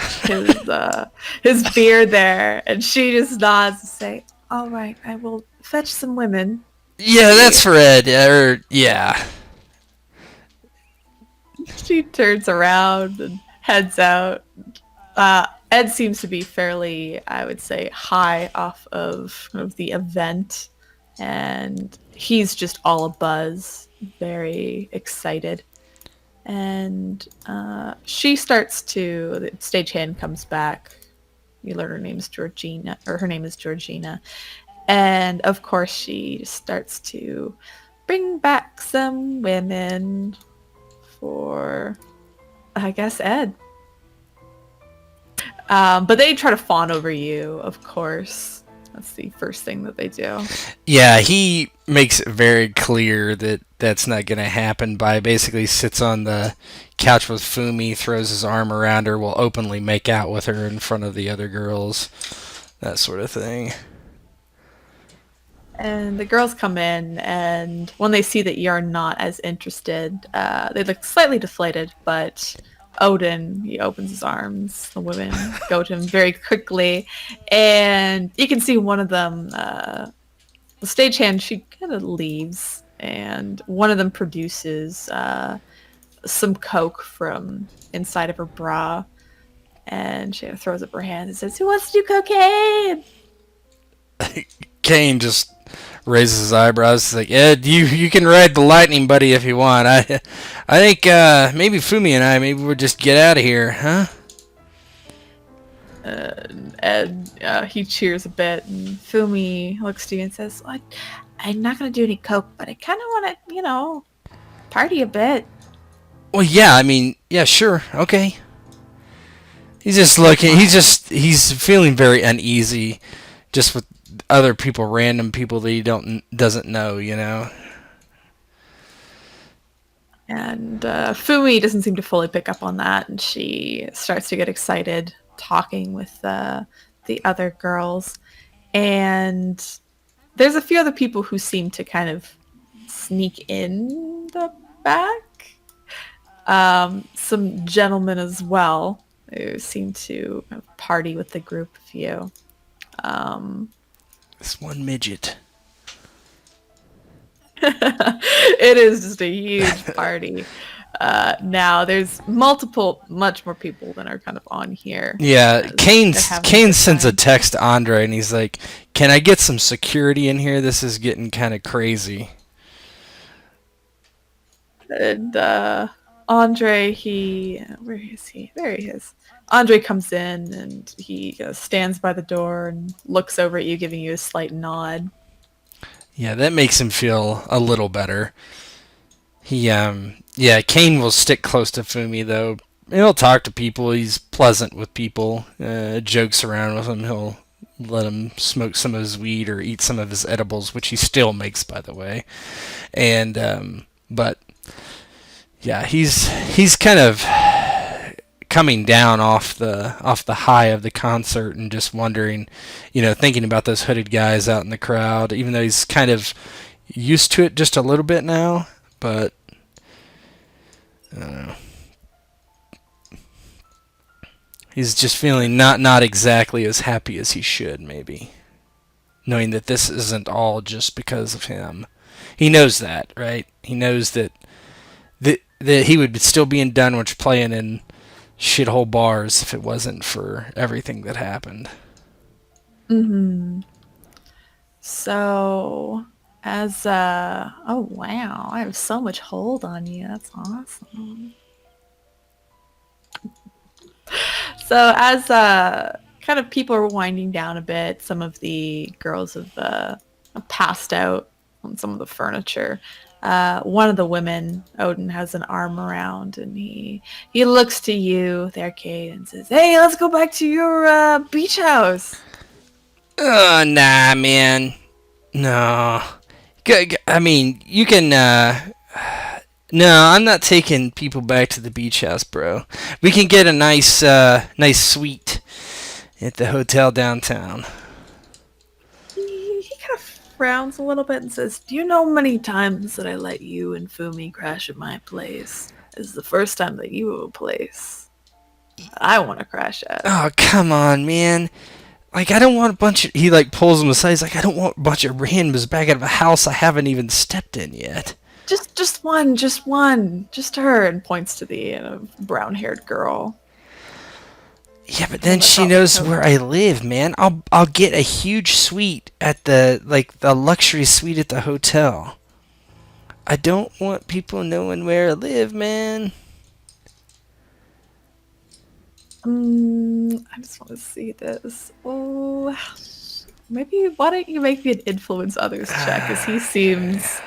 his beer there, and she just nods and say, "All right, I will fetch some women." Yeah, that's for Ed. Yeah. She turns around and heads out. Ed seems to be fairly, I would say, high off of the event, and he's just all abuzz, very excited. And she starts to. The stagehand comes back. You learn her name is Georgina, or her name is Georgina, and of course she starts to bring back some women for, I guess, Ed. But they try to fawn over you, of course. That's the first thing that they do. Yeah, he makes it very clear that that's not going to happen by basically sits on the couch with Fumi, throws his arm around her, will openly make out with her in front of the other girls, that sort of thing. And the girls come in, and when they see that you're not as interested, they look slightly deflated, but Odin, he opens his arms. The women go to him very quickly, and you can see one of them, the stagehand, she kind of leaves, and one of them produces some coke from inside of her bra, and she throws up her hands and says, "Who wants to do cocaine?" Kane just raises his eyebrows. He's like, "Ed, you can ride the lightning, buddy, if you want. I think maybe Fumi and I maybe we'll just get out of here, huh?" And he cheers a bit, and Fumi looks to you and says, "I'm not going to do any coke, but I kind of want to, party a bit." Well, yeah, I mean, yeah, sure, okay. He's just looking. He's feeling very uneasy, just with other people, random people that he doesn't know, you know. And Fumi doesn't seem to fully pick up on that, and she starts to get excited talking with the other girls. And there's a few other people who seem to kind of sneak in the back. Some gentlemen as well who seem to kind of party with the group of you. This one midget. It is just a huge party. Now there's much more people than are kind of on here. Yeah, Kane sends a time. text to Andre, and he's like, "Can I get some security in here? This is getting kind of crazy." And Andre, where is he? There he is. Andre comes in and he stands by the door and looks over at you, giving you a slight nod. Yeah, that makes him feel a little better. Yeah, Kane will stick close to Fumi though. He'll talk to people. He's pleasant with people. Jokes around with them. He'll let him smoke some of his weed or eat some of his edibles, which he still makes, by the way. And but yeah, he's kind of coming down off the high of the concert and just wondering, thinking about those hooded guys out in the crowd. Even though he's kind of used to it just a little bit now, but I don't know. He's just feeling not exactly as happy as he should, maybe. Knowing that this isn't all just because of him. He knows that, right? He knows that he would still be in Dunwich playing in shithole bars if it wasn't for everything that happened. Mm-hmm. So, oh wow, I have so much hold on you. That's awesome. So as kind of people are winding down a bit, some of the girls have passed out on some of the furniture. One of the women, Odin, has an arm around, and he looks to you, the arcade, and says, "Hey, let's go back to your beach house." Oh, nah, man. No. I mean, you can, no, I'm not taking people back to the beach house, bro. We can get a nice suite at the hotel downtown. He kind of frowns a little bit and says, "Do you know how many times that I let you and Fumi crash at my place? This is the first time that you have a place I want to crash at." Oh, come on, man. Like, I don't want a bunch of... He, pulls him aside. He's like, I don't want a bunch of randoms back out of a house I haven't even stepped in yet. Just one, just her, and points to the brown-haired girl. Yeah, but then she knows where I live, man. I'll get a huge suite at the luxury suite at the hotel. I don't want people knowing where I live, man. I just want to see this. Oh, maybe why don't you make me an influence others check? Because he seems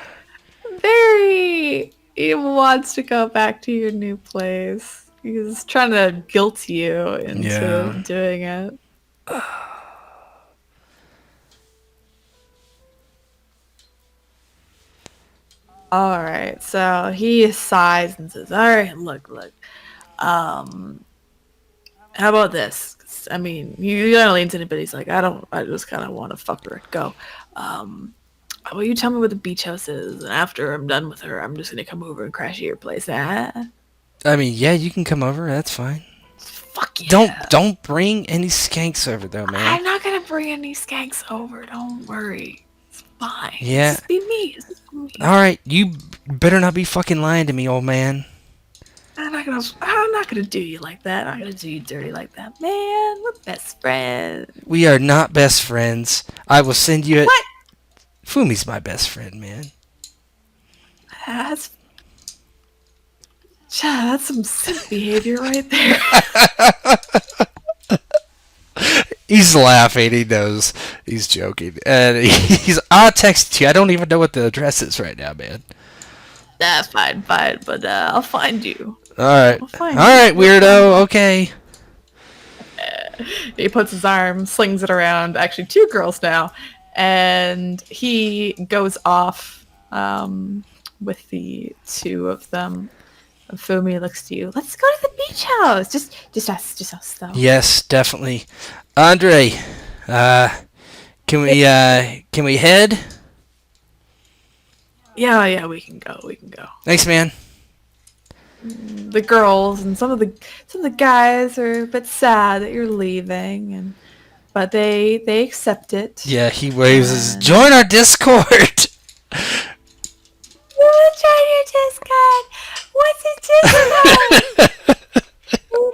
very. He wants to go back to your new place. He's trying to guilt you into Yeah. doing it. All right, so he sighs and says, "All right, look. Um, how about this? 'Cause, I mean, you gotta lean to it, but he's like, I don't. I just kind of want to fuck her and go. Um, will you tell me where the beach house is? And after I'm done with her, I'm just gonna come over and crash at your place. Ah, I mean, yeah, you can come over. That's fine. fuck Don't yeah. don't bring any skanks over though, man. I'm not gonna bring any skanks over. Don't worry. It's fine. Yeah. Just be me. Just be me. All right. You better not be fucking lying to me, old man. I'm not gonna do you like that. I'm not gonna do you dirty like that, man. We're best friends. We are not best friends. I will send you. What? Fumi's my best friend, man. That's that's some simp behavior right there. He's laughing. He knows he's joking, and I'll text you. I don't even know what the address is right now, man. That's fine, but I'll find you. All right. I'll All find you. right, weirdo. Okay. He puts his arm, slings it around. Actually, two girls now, and he goes off with the two of them. And Fumi looks to you. Let's go to the beach house. Just us though. Yes, definitely. Andre, can we head? Yeah, we can go. Thanks, man. The girls and some of the guys are a bit sad that you're leaving, but they accept it. Yeah, he waves his. Join our Discord. We'll join your Discord. What's a Discord? We'll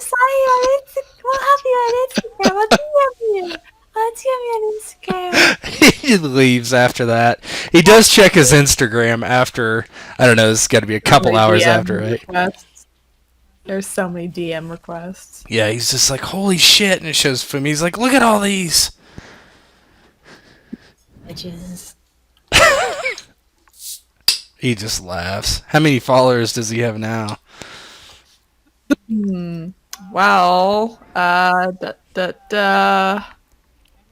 help you on Instagram. I'll DM you on Instagram. He leaves after that. He does check his Instagram after. I don't know. It's got to be a couple hours after, right? Requests. There's so many DM requests. Yeah, he's just like, holy shit, and it shows Fumi. He's like, look at all these. Bitches. He just laughs. How many followers does he have now? Well,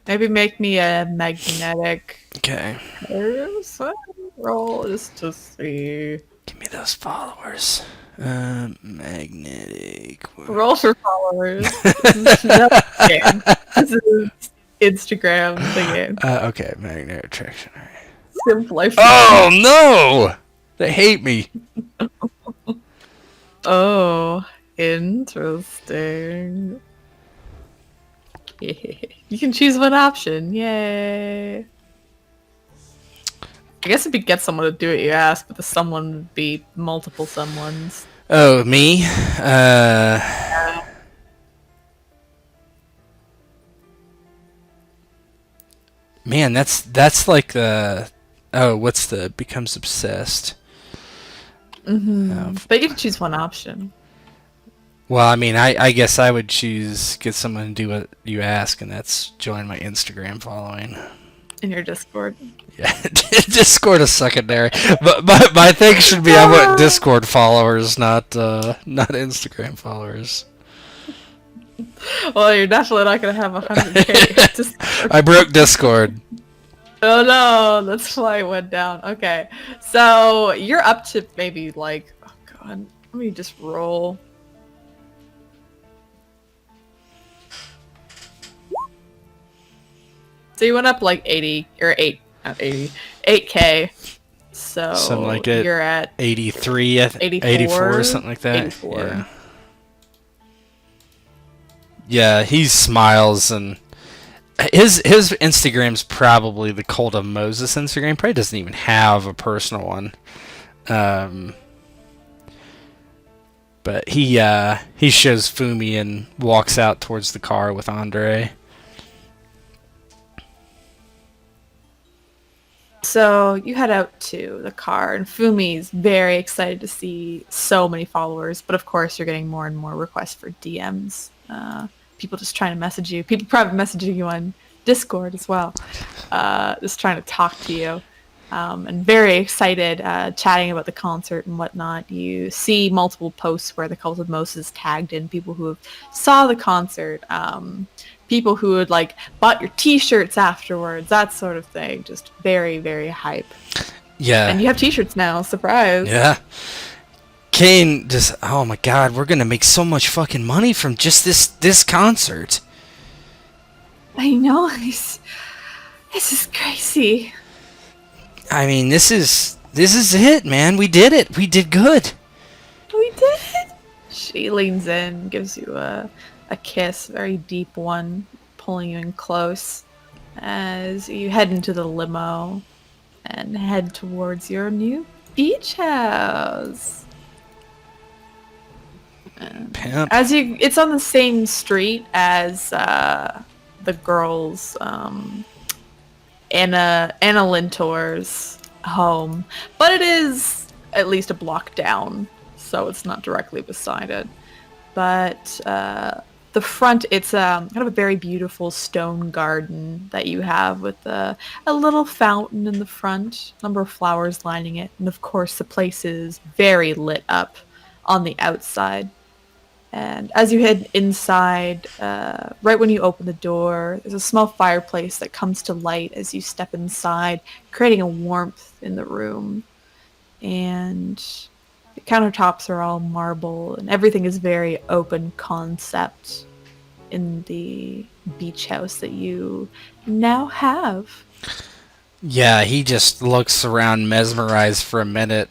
maybe make me a magnetic Okay. person roll just to see. Give me those followers. Magnetic. Roll for followers. This is no game. This is Instagram thingy. Okay, magnetic attraction. All right. Simple. Oh no! They hate me. Oh, interesting. You can choose one option. Yay. I guess if you get someone to do what you ask, but the someone would be multiple someones. Oh, me? Man, that's like the. Oh, what's the becomes obsessed? But you can choose one option. Well, I mean, I guess I would choose get someone to do what you ask, and that's join my Instagram following. In your Discord. Yeah, Discord is secondary, but my thing should be I want Discord followers, not Instagram followers. Well, you're definitely not gonna have 100k. Discord. I broke Discord. Oh no, that's why it went down. Okay, so you're up to maybe like, oh god, let me just roll. So you went up like 80 or 8k. So Something like that. You're at 83, 84, something like that. 84. Yeah. Yeah, he smiles and his Instagram's probably the Cult of Moses Instagram. Probably doesn't even have a personal one. But he shows Fumi and walks out towards the car with Andre. So you head out to the car, and Fumi's very excited to see so many followers. But of course, you're getting more and more requests for DMs. People just trying to message you. People probably messaging you on Discord as well. Just trying to talk to you. and very excited, chatting about the concert and whatnot. You see multiple posts where the Cult of Moses tagged in people who have saw the concert, people who had like bought your T-shirts afterwards, that sort of thing. Just very, very hype. Yeah. And you have T-shirts now. Surprise! Yeah. Kane just, oh my god, we're gonna make so much fucking money from just this concert. I know. This is crazy. I mean, this is it, man. We did it. We did good. We did it. She leans in, gives you a kiss, a very deep one, pulling you in close as you head into the limo and head towards your new beach house. Pimp. It's on the same street as the girls' Anna Lintor's home, but it is at least a block down, so it's not directly beside it. But the front, it's kind of a very beautiful stone garden that you have with a little fountain in the front, a number of flowers lining it, and of course the place is very lit up on the outside. And as you head inside, right when you open the door, there's a small fireplace that comes to light as you step inside, creating a warmth in the room. And the countertops are all marble, and everything is very open concept in the beach house that you now have. Yeah, he just looks around mesmerized for a minute,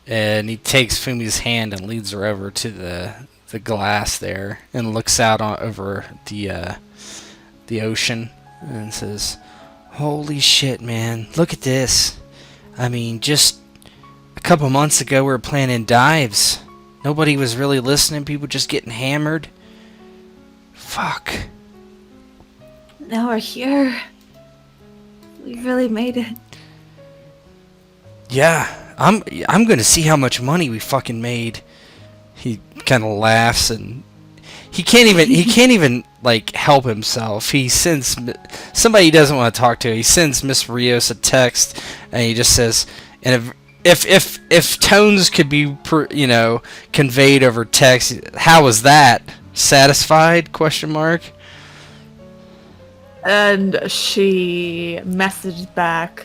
and he takes Fumi's hand and leads her over to the glass there and looks out over the ocean and says, "Holy shit, man. Look at this. I mean, just a couple months ago we were planning dives. Nobody was really listening. People just getting hammered. Fuck. Now we're here. We really made it." Yeah, I'm going to see how much money we fucking made." He kind of laughs, and he can't even like help himself. He sends somebody he doesn't want to talk to. He sends Miss Rios a text, and he just says, "And if tones could be conveyed over text, how was that? Satisfied?" Question mark. And she messaged back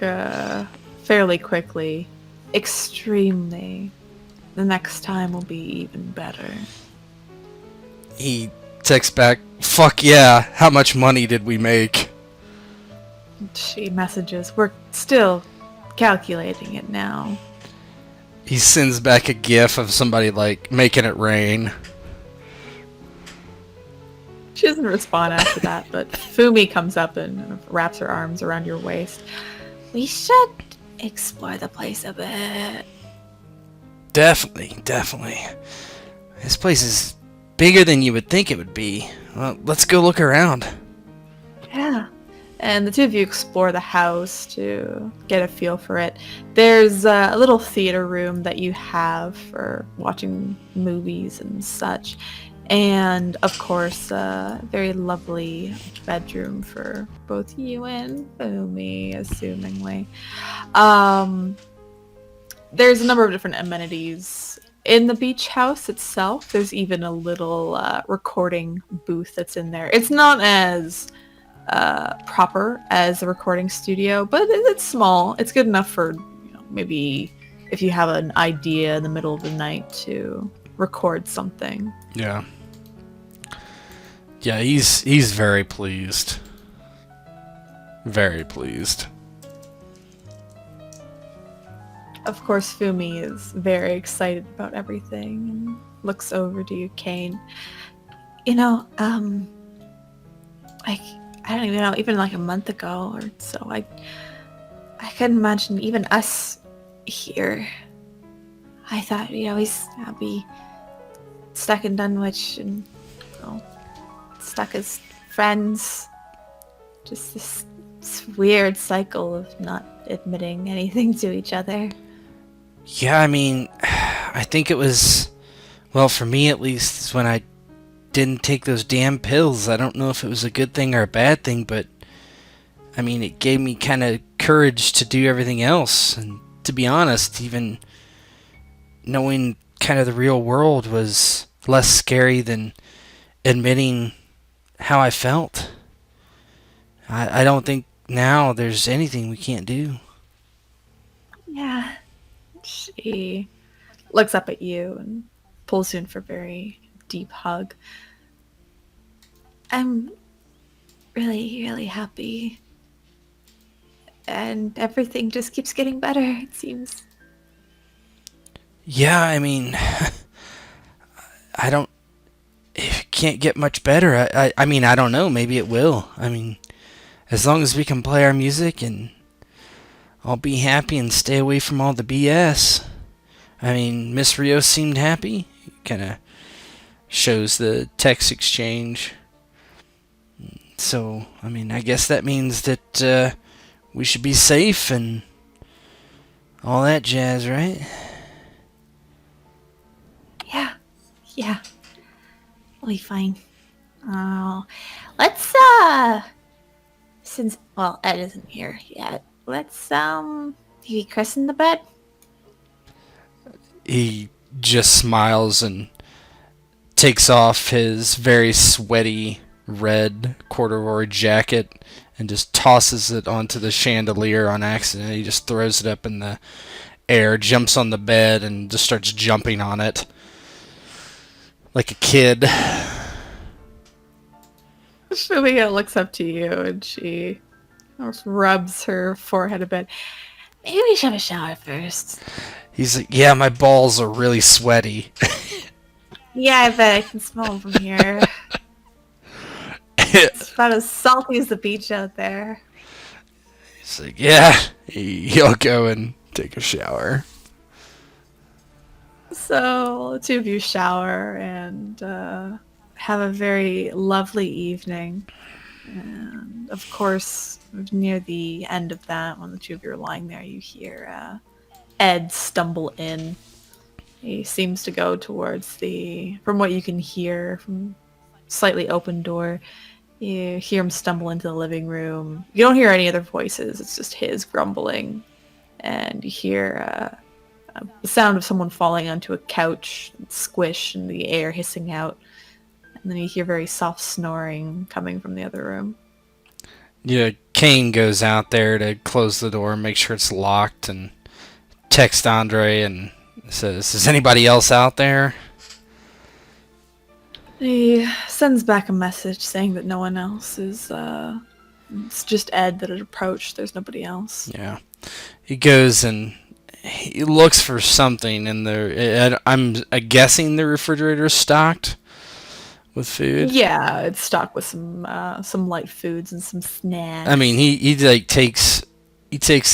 fairly quickly, "Extremely. The next time will be even better." He texts back, "Fuck yeah, how much money did we make?" She messages, "We're still calculating it now." He sends back a gif of somebody like making it rain. She doesn't respond after that, but Fumi comes up and wraps her arms around your waist. "We should explore the place a bit." Definitely. This place is bigger than you would think it would be. Well, let's go look around. Yeah. And the two of you explore the house to get a feel for it. There's a little theater room that you have for watching movies and such. And, of course, a very lovely bedroom for both you and Fumi, assumingly. There's a number of different amenities in the beach house itself. There's even a little recording booth that's in there. It's not as proper as a recording studio, but it's small. It's good enough for maybe if you have an idea in the middle of the night to record something. Yeah. Yeah, he's very pleased. Very pleased. Of course, Fumi is very excited about everything and looks over to you, Kane. I don't even know, even like a month ago or so, I couldn't imagine even us here. I thought we'd always be stuck in Dunwich and stuck as friends. Just this weird cycle of not admitting anything to each other. Yeah, I mean, I think it was, well, for me at least, is when I didn't take those damn pills. I don't know if it was a good thing or a bad thing, but I mean, it gave me kind of courage to do everything else. And to be honest, even knowing kind of the real world was less scary than admitting how I felt. I don't think now there's anything we can't do. Yeah. She looks up at you and pulls you in for a very deep hug. I'm really, really happy. And everything just keeps getting better, it seems. Yeah, I mean, I don't. It can't get much better. I mean, I don't know. Maybe it will. I mean, as long as we can play our music and I'll be happy and stay away from all the BS. I mean, Miss Rios seemed happy. Kind of shows the text exchange. So, I mean, I guess that means that we should be safe and all that jazz, right? Yeah. We'll be fine. Oh, let's, since, well, Ed isn't here yet, let's, maybe christen the bed? He just smiles and takes off his very sweaty red corduroy jacket and just tosses it onto the chandelier on accident. He just throws it up in the air, jumps on the bed, and just starts jumping on it like a kid. Julia looks up to you and she almost rubs her forehead a bit. Maybe we should have a shower first. He's like, yeah, my balls are really sweaty. Yeah, I bet I can smell them from here. It's about as salty as the beach out there. He's like, yeah, he'll go and take a shower. So the two of you shower and have a very lovely evening. And of course, near the end of that, when the two of you are lying there, you hear Ed stumble in. He seems to go towards from what you can hear from slightly open door, you hear him stumble into the living room. You don't hear any other voices, it's just his grumbling. And you hear the sound of someone falling onto a couch, squish, and the air hissing out. And then you hear very soft snoring coming from the other room. Yeah, Kane goes out there to close the door and make sure it's locked and text Andre and says, is anybody else out there? He sends back a message saying that no one else is, it's just Ed that had approached, there's nobody else. Yeah. He goes and he looks for something in there. I'm guessing the refrigerator's stocked with food. Yeah, it's stocked with some light foods and some snacks. I mean, he like takes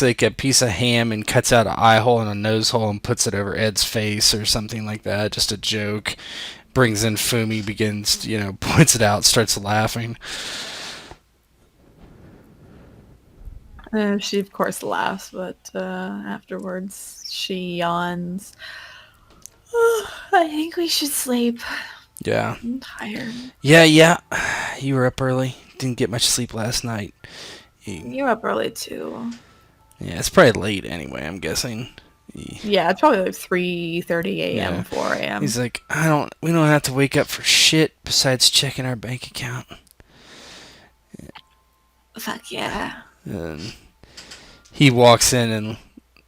like a piece of ham and cuts out an eye hole and a nose hole and puts it over Ed's face or something like that. Just a joke. Brings in Fumi, begins, points it out, starts laughing. She of course laughs, but afterwards she yawns. Oh, I think we should sleep. Yeah. I'm tired. Yeah. You were up early. Didn't get much sleep last night. You're up early too. Yeah, it's probably late anyway, I'm guessing. Yeah, it's probably like 3:30 a.m., Yeah. 4 a.m. He's like, we don't have to wake up for shit besides checking our bank account. Fuck yeah. And he walks in and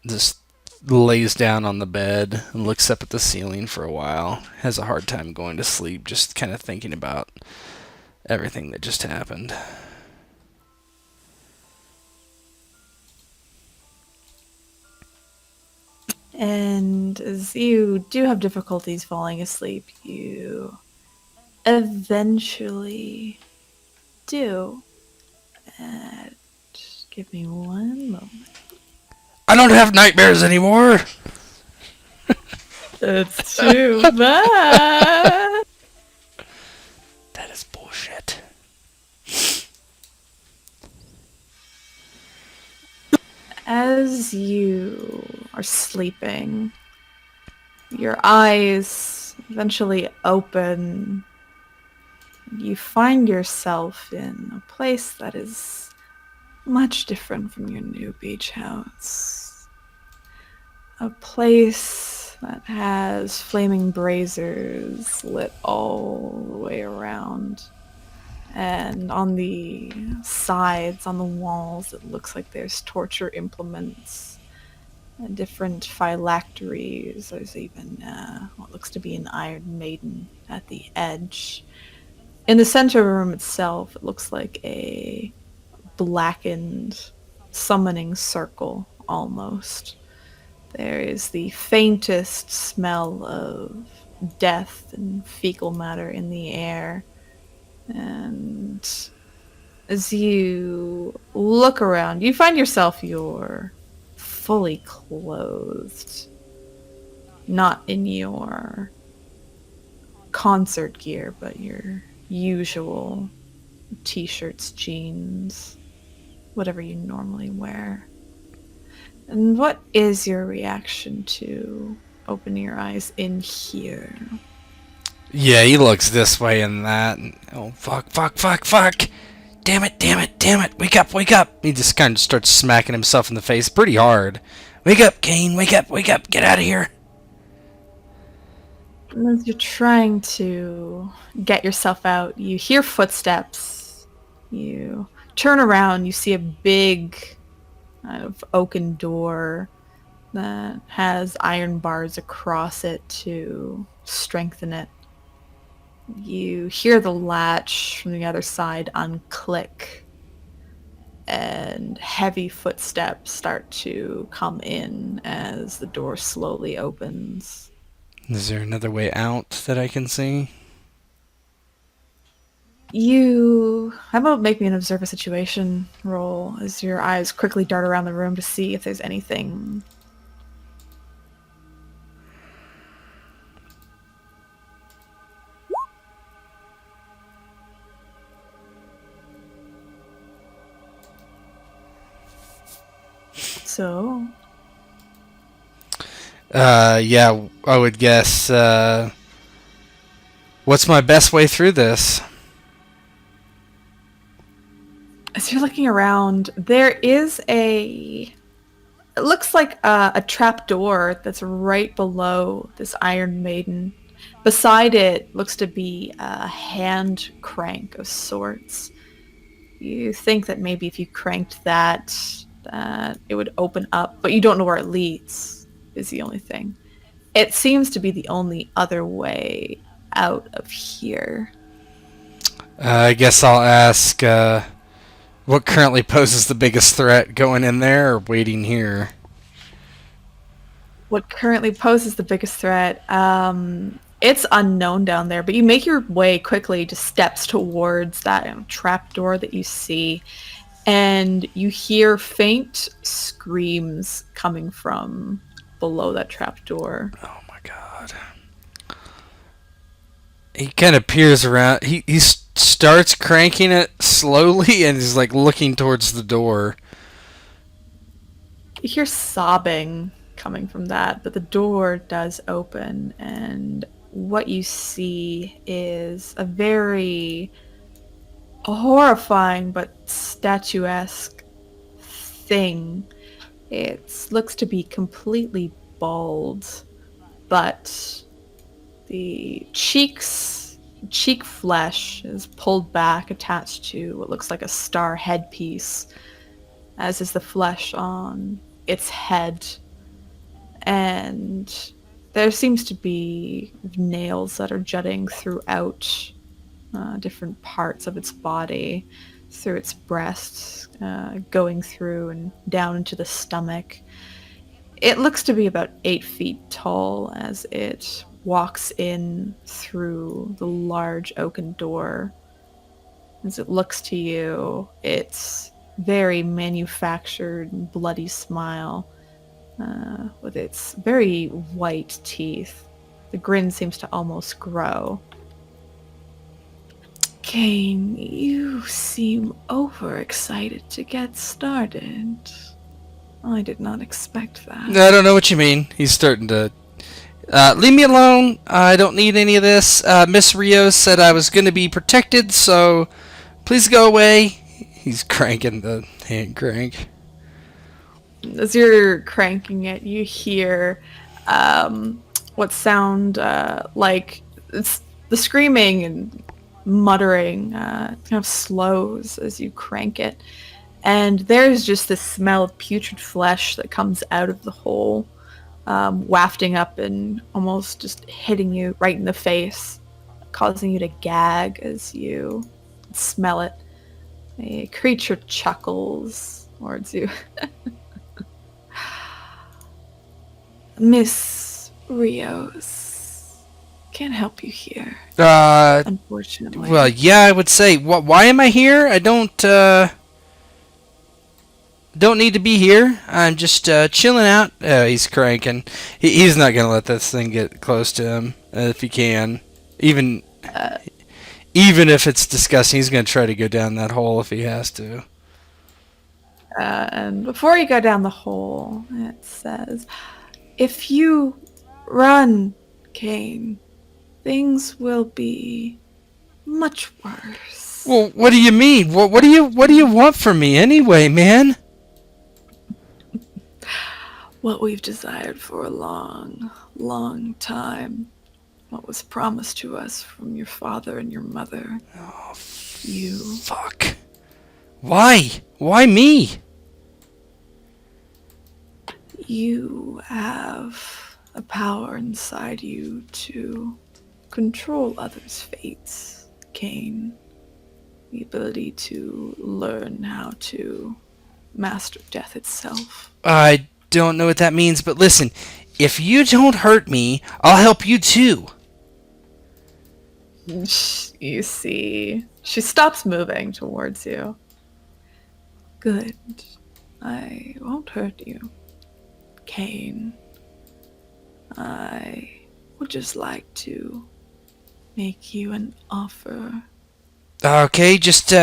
just lays down on the bed and looks up at the ceiling for a while. Has a hard time going to sleep, just kind of thinking about everything that just happened. And as you do have difficulties falling asleep, you eventually do. Just give me one moment. I don't have nightmares anymore! That's too bad. That is bullshit. As you are sleeping, your eyes eventually open. You find yourself in a place that is Much different from your new beach house. A place that has flaming braziers lit all the way around. And on the sides, on the walls, it looks like there's torture implements and different phylacteries. There's even what looks to be an Iron Maiden at the edge. In the center room itself, it looks like a blackened summoning circle almost. There is the faintest smell of death and fecal matter in the air. And as you look around, you find yourself you're fully clothed. Not in your concert gear, but your usual t-shirts, jeans, whatever you normally wear. And what is your reaction to opening your eyes in here? Yeah, he looks this way and that. And, oh, fuck, fuck, fuck, fuck. Damn it, damn it, damn it. Wake up, wake up. He just kind of starts smacking himself in the face pretty hard. Wake up, Kane, wake up, wake up. Get out of here. And as you're trying to get yourself out, you hear footsteps. You turn around, you see a big kind of oaken door that has iron bars across it to strengthen it. You hear the latch from the other side unclick, and heavy footsteps start to come in as the door slowly opens. Is there another way out that I can see? How about make me an observe a situation roll as your eyes quickly dart around the room to see if there's anything. So, Yeah, I would guess, what's my best way through this? as you're looking around, there is it looks like a trap door that's right below this Iron Maiden. Beside it looks to be a hand crank of sorts. You think that maybe if you cranked that it would open up, but you don't know where it leads, is the only thing. It seems to be the only other way out of here. I guess I'll ask, what currently poses the biggest threat, going in there or waiting here? What currently poses the biggest threat? It's unknown down there, but you make your way quickly to steps towards that trap door that you see, and you hear faint screams coming from below that trap door. Oh my god. He kind of peers around. He starts cranking it slowly and is like looking towards the door. You hear sobbing coming from that, but the door does open, and what you see is a very horrifying but statuesque thing. It looks to be completely bald, but the cheek flesh is pulled back, attached to what looks like a star headpiece, as is the flesh on its head. And there seems to be nails that are jutting throughout different parts of its body, through its breasts, going through and down into the stomach. It looks to be about 8 feet tall as it walks in through the large oaken door. As it looks to you, its very manufactured and bloody smile, with its very white teeth. The grin seems to almost grow. Kane, you seem overexcited to get started. I did not expect that. I don't know what you mean. He's starting to... leave me alone. I don't need any of this. Miss Rios said I was going to be protected, so please go away. He's cranking the hand crank. As you're cranking it, you hear what sound like it's the screaming and muttering kind of slows as you crank it. And there's just this smell of putrid flesh that comes out of the hole, wafting up and almost just hitting you right in the face, causing you to gag as you smell it. A creature chuckles towards you. Miss Rios, can't help you here, unfortunately. Well, yeah, I would say. Why am I here? I don't need to be here. I'm just chilling out. He's cranking. He's not gonna let this thing get close to him if he can. Even if it's disgusting, he's gonna try to go down that hole if he has to. And before you go down the hole, it says, if you run, Kane, things will be much worse. Well, what do you mean? What do you want from me anyway, man? What we've desired for a long, long time. What was promised to us from your father and your mother. Oh, you. Fuck. Why? Why me? You have a power inside you to control others' fates, Kane. The ability to learn how to master death itself. I don't know what that means, but listen, if you don't hurt me, I'll help you too. You see, she stops moving towards you. Good. I won't hurt you, Kane. I would just like to make you an offer. Okay, just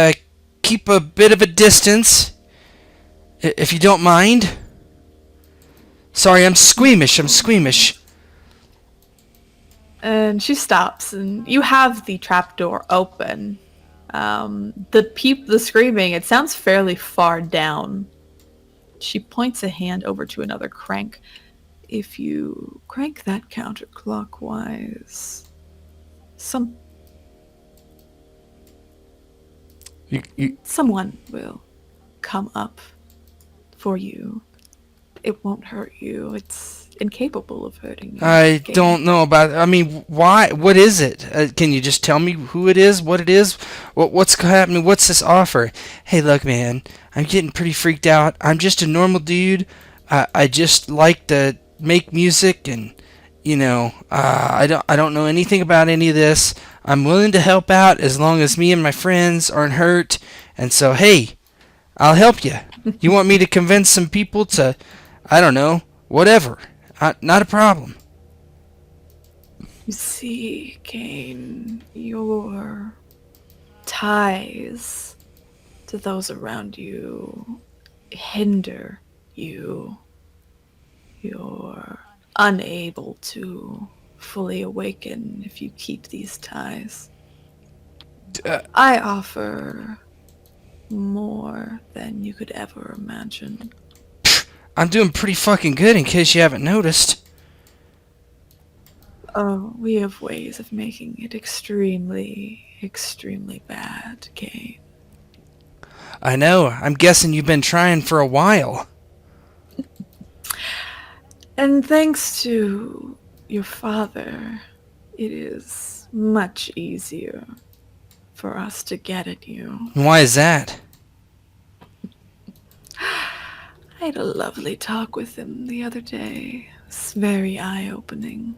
keep a bit of a distance, if you don't mind. Sorry, I'm squeamish. And she stops, and you have the trapdoor open. The screaming, it sounds fairly far down. She points a hand over to another crank. If you crank that counterclockwise, someone will come up for you. It won't hurt you. It's incapable of hurting you. I don't know about. I mean, why? What is it? Can you just tell me who it is? What it is? What's happening? What's this offer? Hey, look, man. I'm getting pretty freaked out. I'm just a normal dude. I just like to make music, and I don't know anything about any of this. I'm willing to help out as long as me and my friends aren't hurt. And so, hey, I'll help you. You want me to convince some people to, I don't know, whatever. Not a problem. You see, Kane, your ties to those around you hinder you. You're unable to fully awaken if you keep these ties. I offer more than you could ever imagine. I'm doing pretty fucking good, in case you haven't noticed. Oh, we have ways of making it extremely, extremely bad, Kane. I know. I'm guessing you've been trying for a while. And thanks to your father, it is much easier for us to get at you. Why is that? I had a lovely talk with him the other day. It's very eye-opening,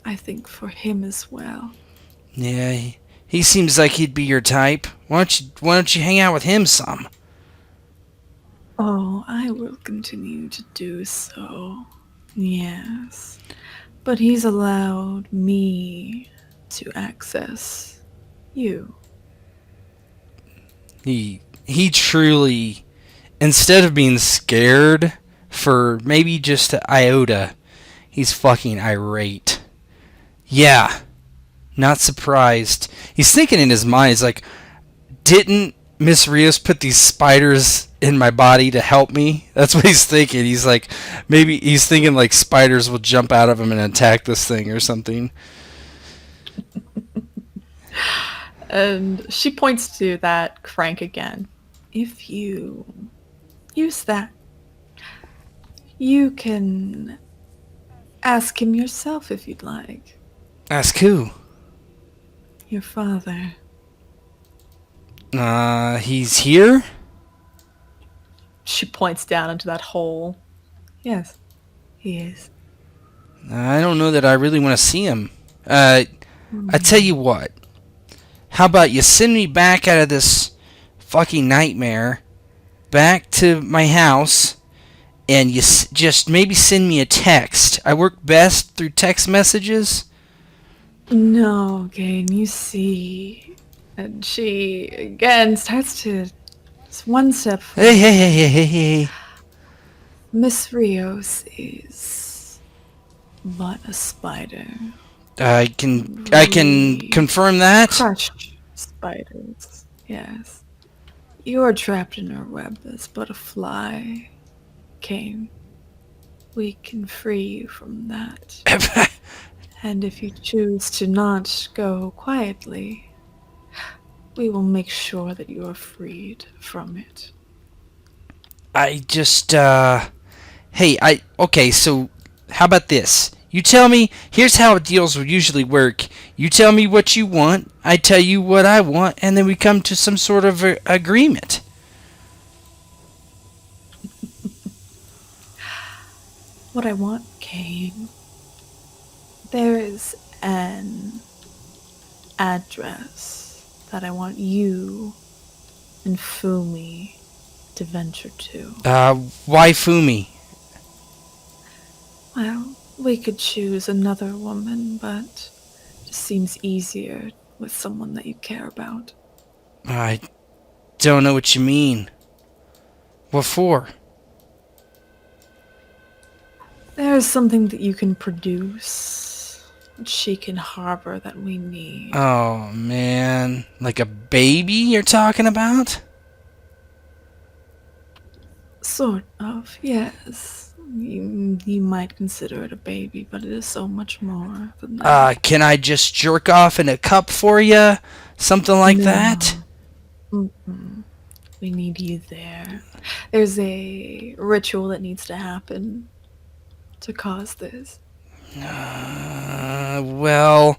I think, for him as well. Yeah, he seems like he'd be your type. Why don't you hang out with him some? Oh, I will continue to do so. Yes. But he's allowed me to access you. He truly, instead of being scared for maybe just an iota, he's fucking irate. Yeah, not surprised. He's thinking in his mind, he's like, didn't Miss Rios put these spiders in my body to help me. That's what he's thinking. He's like, maybe he's thinking like spiders will jump out of him and attack this thing or something. And she points to that crank again. If you use that, you can ask him yourself if you'd like. Ask who? Your father. He's here? She points down into that hole. Yes, he is. I don't know that I really want to see him. I tell you what. How about you send me back out of this fucking nightmare, back to my house, and you just maybe send me a text. I work best through text messages. No, Gain, you see. And she, again, starts to... It's one step forward. Hey. Miss Rios is but a spider. I can confirm that. Crushed spiders, yes. You're trapped in her web as but a fly. Cain, we can free you from that. And if you choose to not go quietly, we will make sure that you are freed from it. Okay, so how about this? You tell me, here's how deals would usually work. You tell me what you want, I tell you what I want, and then we come to some sort of agreement. What I want, Cain, there is an address that I want you and Fumi to venture to. Why Fumi? Well, we could choose another woman, but it just seems easier with someone that you care about. I don't know what you mean. What for? There's something that you can produce, that she can harbor that we need. Oh, man. Like a baby you're talking about? Sort of, yes. You might consider it a baby, but it is so much more than that. Can I just jerk off in a cup for you? Something like that? Mm-mm. We need you there. There's a ritual that needs to happen to cause this. Well,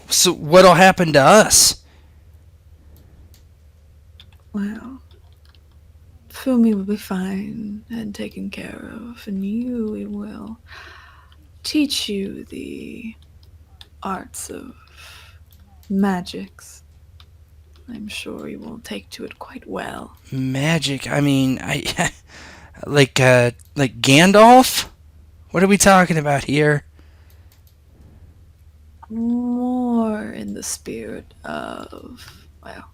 so what'll happen to us? Well, Fumi will be fine and taken care of, and we will teach you the arts of magics. I'm sure you will take to it quite well. Magic? I mean, like Gandalf? What are we talking about here? More in the spirit of, well,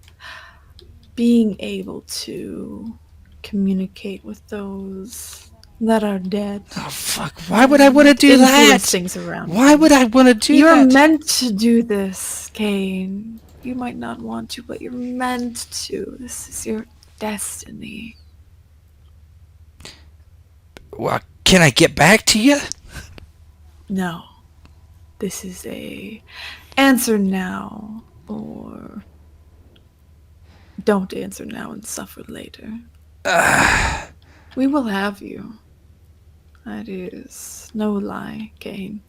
being able to communicate with those that are dead. Oh, fuck. Why would I want to do that? Influence things around. Why would I want to do You're that? meant to do this, Cain. You might not want to, but you're meant to. This is your destiny. Well, can I get back to you? No. This is a answer now, or don't answer now and suffer later. We will have you. That is no lie, Cain.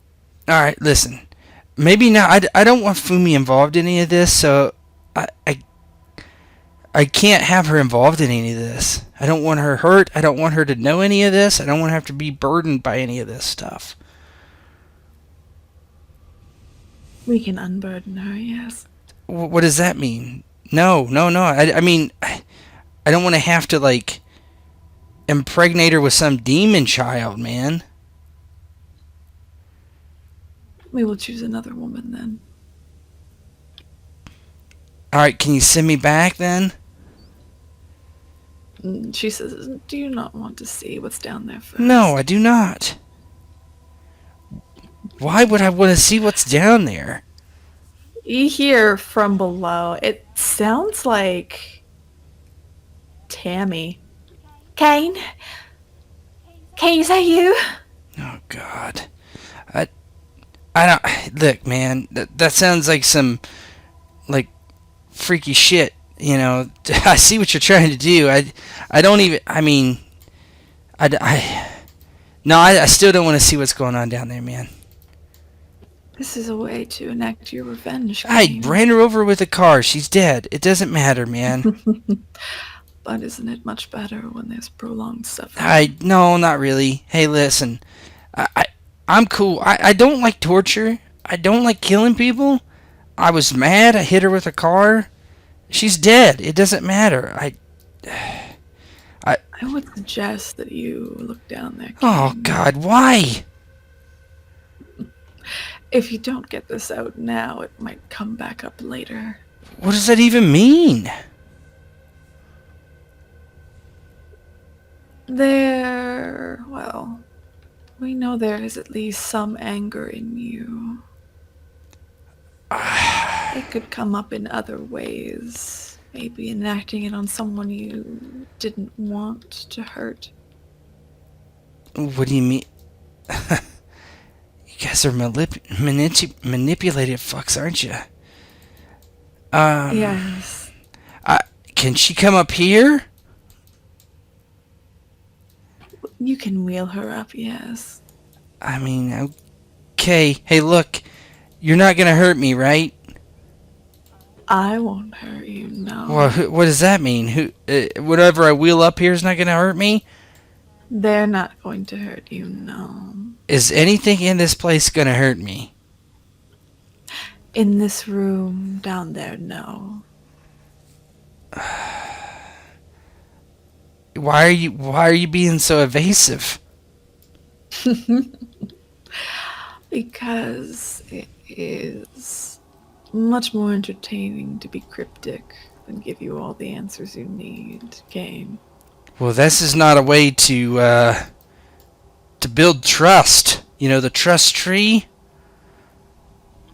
Alright, listen. Maybe now, I don't want Fumi involved in any of this, so I can't have her involved in any of this. I don't want her hurt. I don't want her to know any of this. I don't want her to be burdened by any of this stuff. We can unburden her, yes. What does that mean? No. I mean, I don't want to have to, like, impregnate her with some demon child, man. We will choose another woman then. Alright, can you send me back then? She says, do you not want to see what's down there first? No, I do not. Why would I want to see what's down there? You hear from below, Sounds like Tammy. Kane? Kane, is that you? Oh God. I I don't look, man. That sounds like some like freaky shit. You know, I see what you're trying to do. I don't even. I mean, I no, I still don't want to see what's going on down there, man. This is a way to enact your revenge, I Kane. ran her over with a car. She's dead. It doesn't matter, man. But isn't it much better when there's prolonged I suffering? no, not really. Hey, listen. I, I I'm cool. I don't like torture. I don't like killing people. I was mad. I hit her with a car. She's dead. It doesn't matter. I. I would suggest that you look down there, Oh Kane. God, why? If you don't get this out now, it might come back up later. What does that even mean? Well, we know there is at least some anger in you. It could come up in other ways. Maybe enacting it on someone you didn't want to hurt. What do you mean? You guys are manipulated fucks, aren't you? Yes. I, can she come up here? You can wheel her up, yes. I mean, okay. Hey, look, you're not gonna hurt me, right? I won't hurt you, no. Well, what does that mean? Whatever I wheel up here is not gonna hurt me? They're not going to hurt you, no. Is anything in this place gonna hurt me? In this room down there, no. Why are you being so evasive? Because it is much more entertaining to be cryptic than give you all the answers you need, Kane. Well, this is not a way to build trust. You know, the trust tree?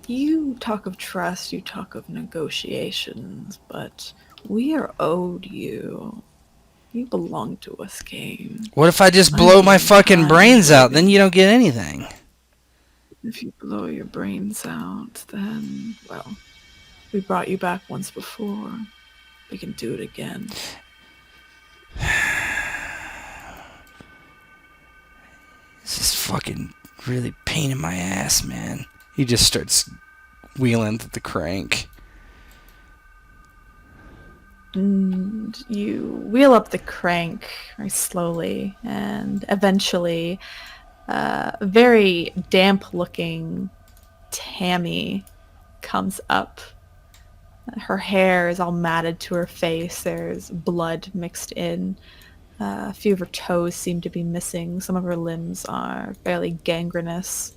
You talk of trust, you talk of negotiations, but we are owed you. You belong to us, Kane. What if I just I blow my am fucking brains out? Then time-living. you don't get anything. If you blow your brains out, then, well, we brought you back once before. We can do it again. This is fucking really pain in my ass, man. He just starts wheeling the crank. And you wheel up the crank very slowly, and eventually, a very damp-looking Tammy comes up. Her hair is all matted to her face. There's blood mixed in. A few of her toes seem to be missing. Some of her limbs are fairly gangrenous,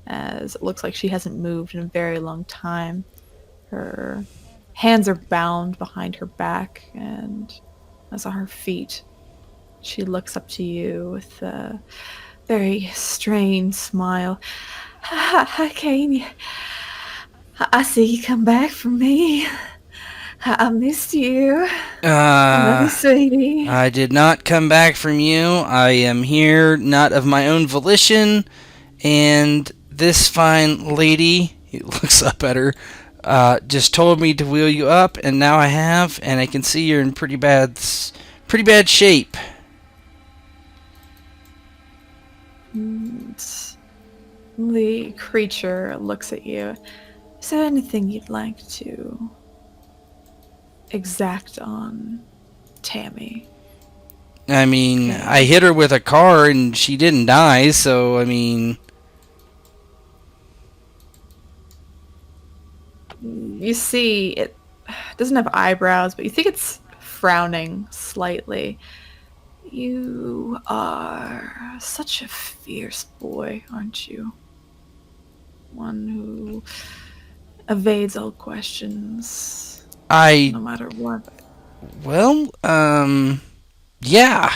as it looks like she hasn't moved in a very long time. Her hands are bound behind her back, and as on her feet, she looks up to you with a very strained smile. Hi, Kane. I see you come back from me. I missed you. I love you, sweetie. I did not come back from you. I am here not of my own volition, and this fine lady, he looks up at her, just told me to wheel you up, and now I have, and I can see you're in pretty bad shape. And the creature looks at you. Is there anything you'd like to exact on Tammy? I mean, Okay. I hit her with a car and she didn't die, so I mean, You see it doesn't have eyebrows, but you think it's frowning slightly. You are such a fierce boy, aren't you? One who evades all questions, I no matter what. well, yeah.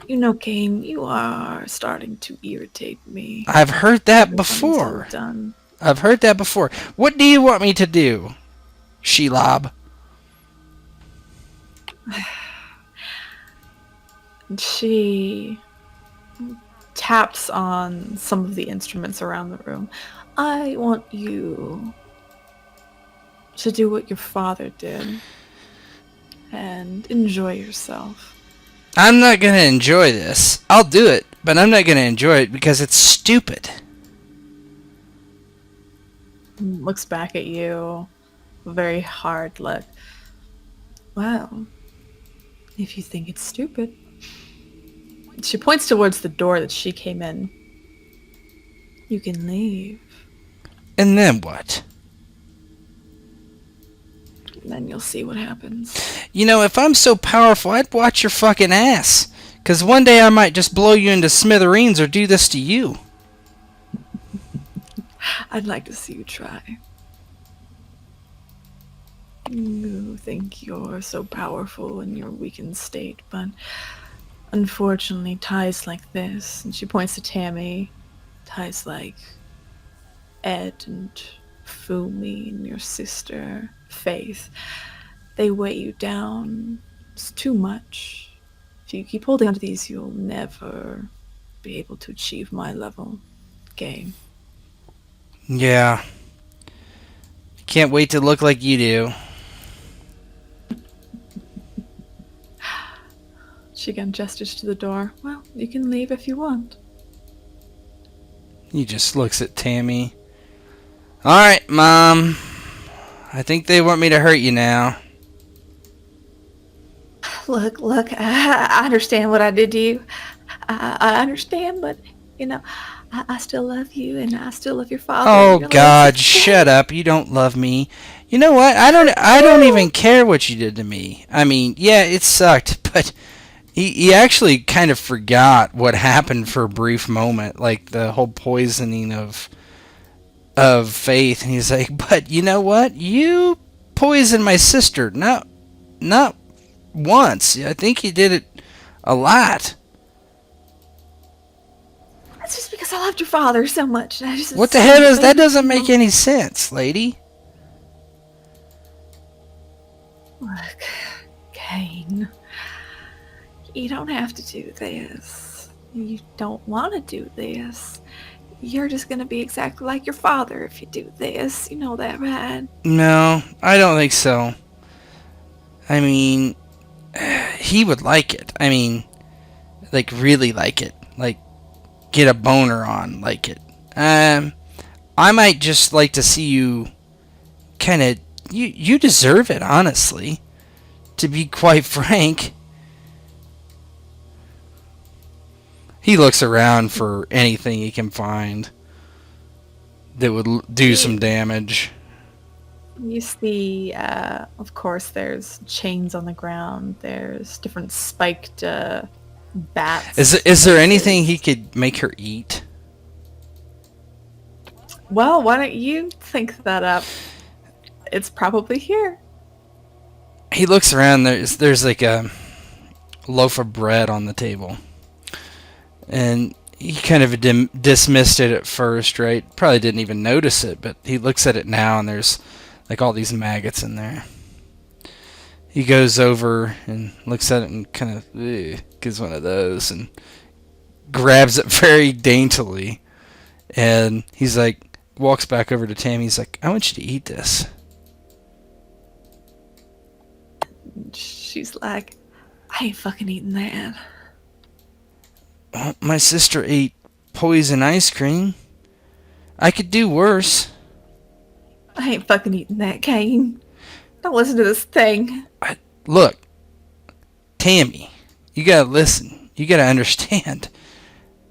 You know, Kane, you are starting to irritate me. I've heard that Everything is so before. done. I've heard that before. What do you want me to do? Shelob. She taps on some of the instruments around the room. I want you to do what your father did and enjoy yourself. I'm not going to enjoy this. I'll do it, but I'm not going to enjoy it because it's stupid. Looks back at you, a very hard look. Well, if you think it's stupid. She points towards the door that she came in. You can leave. And then what? Then you'll see what happens. You know, if I'm so powerful, I'd watch your fucking ass. Because one day I might just blow you into smithereens or do this to you. I'd like to see you try. You think you're so powerful in your weakened state, but unfortunately, ties like this, and she points to Tammy, ties like Ed and Fumi and your sister, Faith, they weigh you down. It's too much. If you keep holding onto these, you'll never be able to achieve my level game. Yeah. Can't wait to look like you do. She again gestures to the door. Well, you can leave if you want. He just looks at Tammy. Alright, Mom. I think they want me to hurt you now. Look, I understand what I did to you. I understand, but, you know, I still love you, and I still love your father. Oh God, shut up. You don't love me. You know what? I don't even care what you did to me. I mean, yeah, it sucked, but he actually kind of forgot what happened for a brief moment, like the whole poisoning of Faith, and he's like, "But you know what? You poisoned my sister. No, not once. I think you did it a lot." That's just because I loved your father so much. What the hell is that? Doesn't make any sense, lady. Look, Kane, you don't have to do this. You don't want to do this. You're just going to be exactly like your father if you do this. You know that, right? No, I don't think so. I mean, he would like it. I mean, like really like it. Like get a boner on like it. I might just like to see you kind of you deserve it, honestly. To be quite frank. He looks around for anything he can find that would do some damage. You see, of course, there's chains on the ground. There's different spiked bats. Is there anything he could make her eat? Well, why don't you think that up? It's probably here. He looks around. There's like a loaf of bread on the table. And he kind of dismissed it at first, right? Probably didn't even notice it, but he looks at it now and there's like all these maggots in there. He goes over and looks at it and kind of gives one of those and grabs it very daintily. And he's like, walks back over to Tammy. He's like, I want you to eat this. She's like, I ain't fucking eating that. Well, my sister ate poison ice cream. I could do worse. I ain't fucking eating that, Kane. Don't listen to this thing. Look, Tammy, you gotta listen. You gotta understand.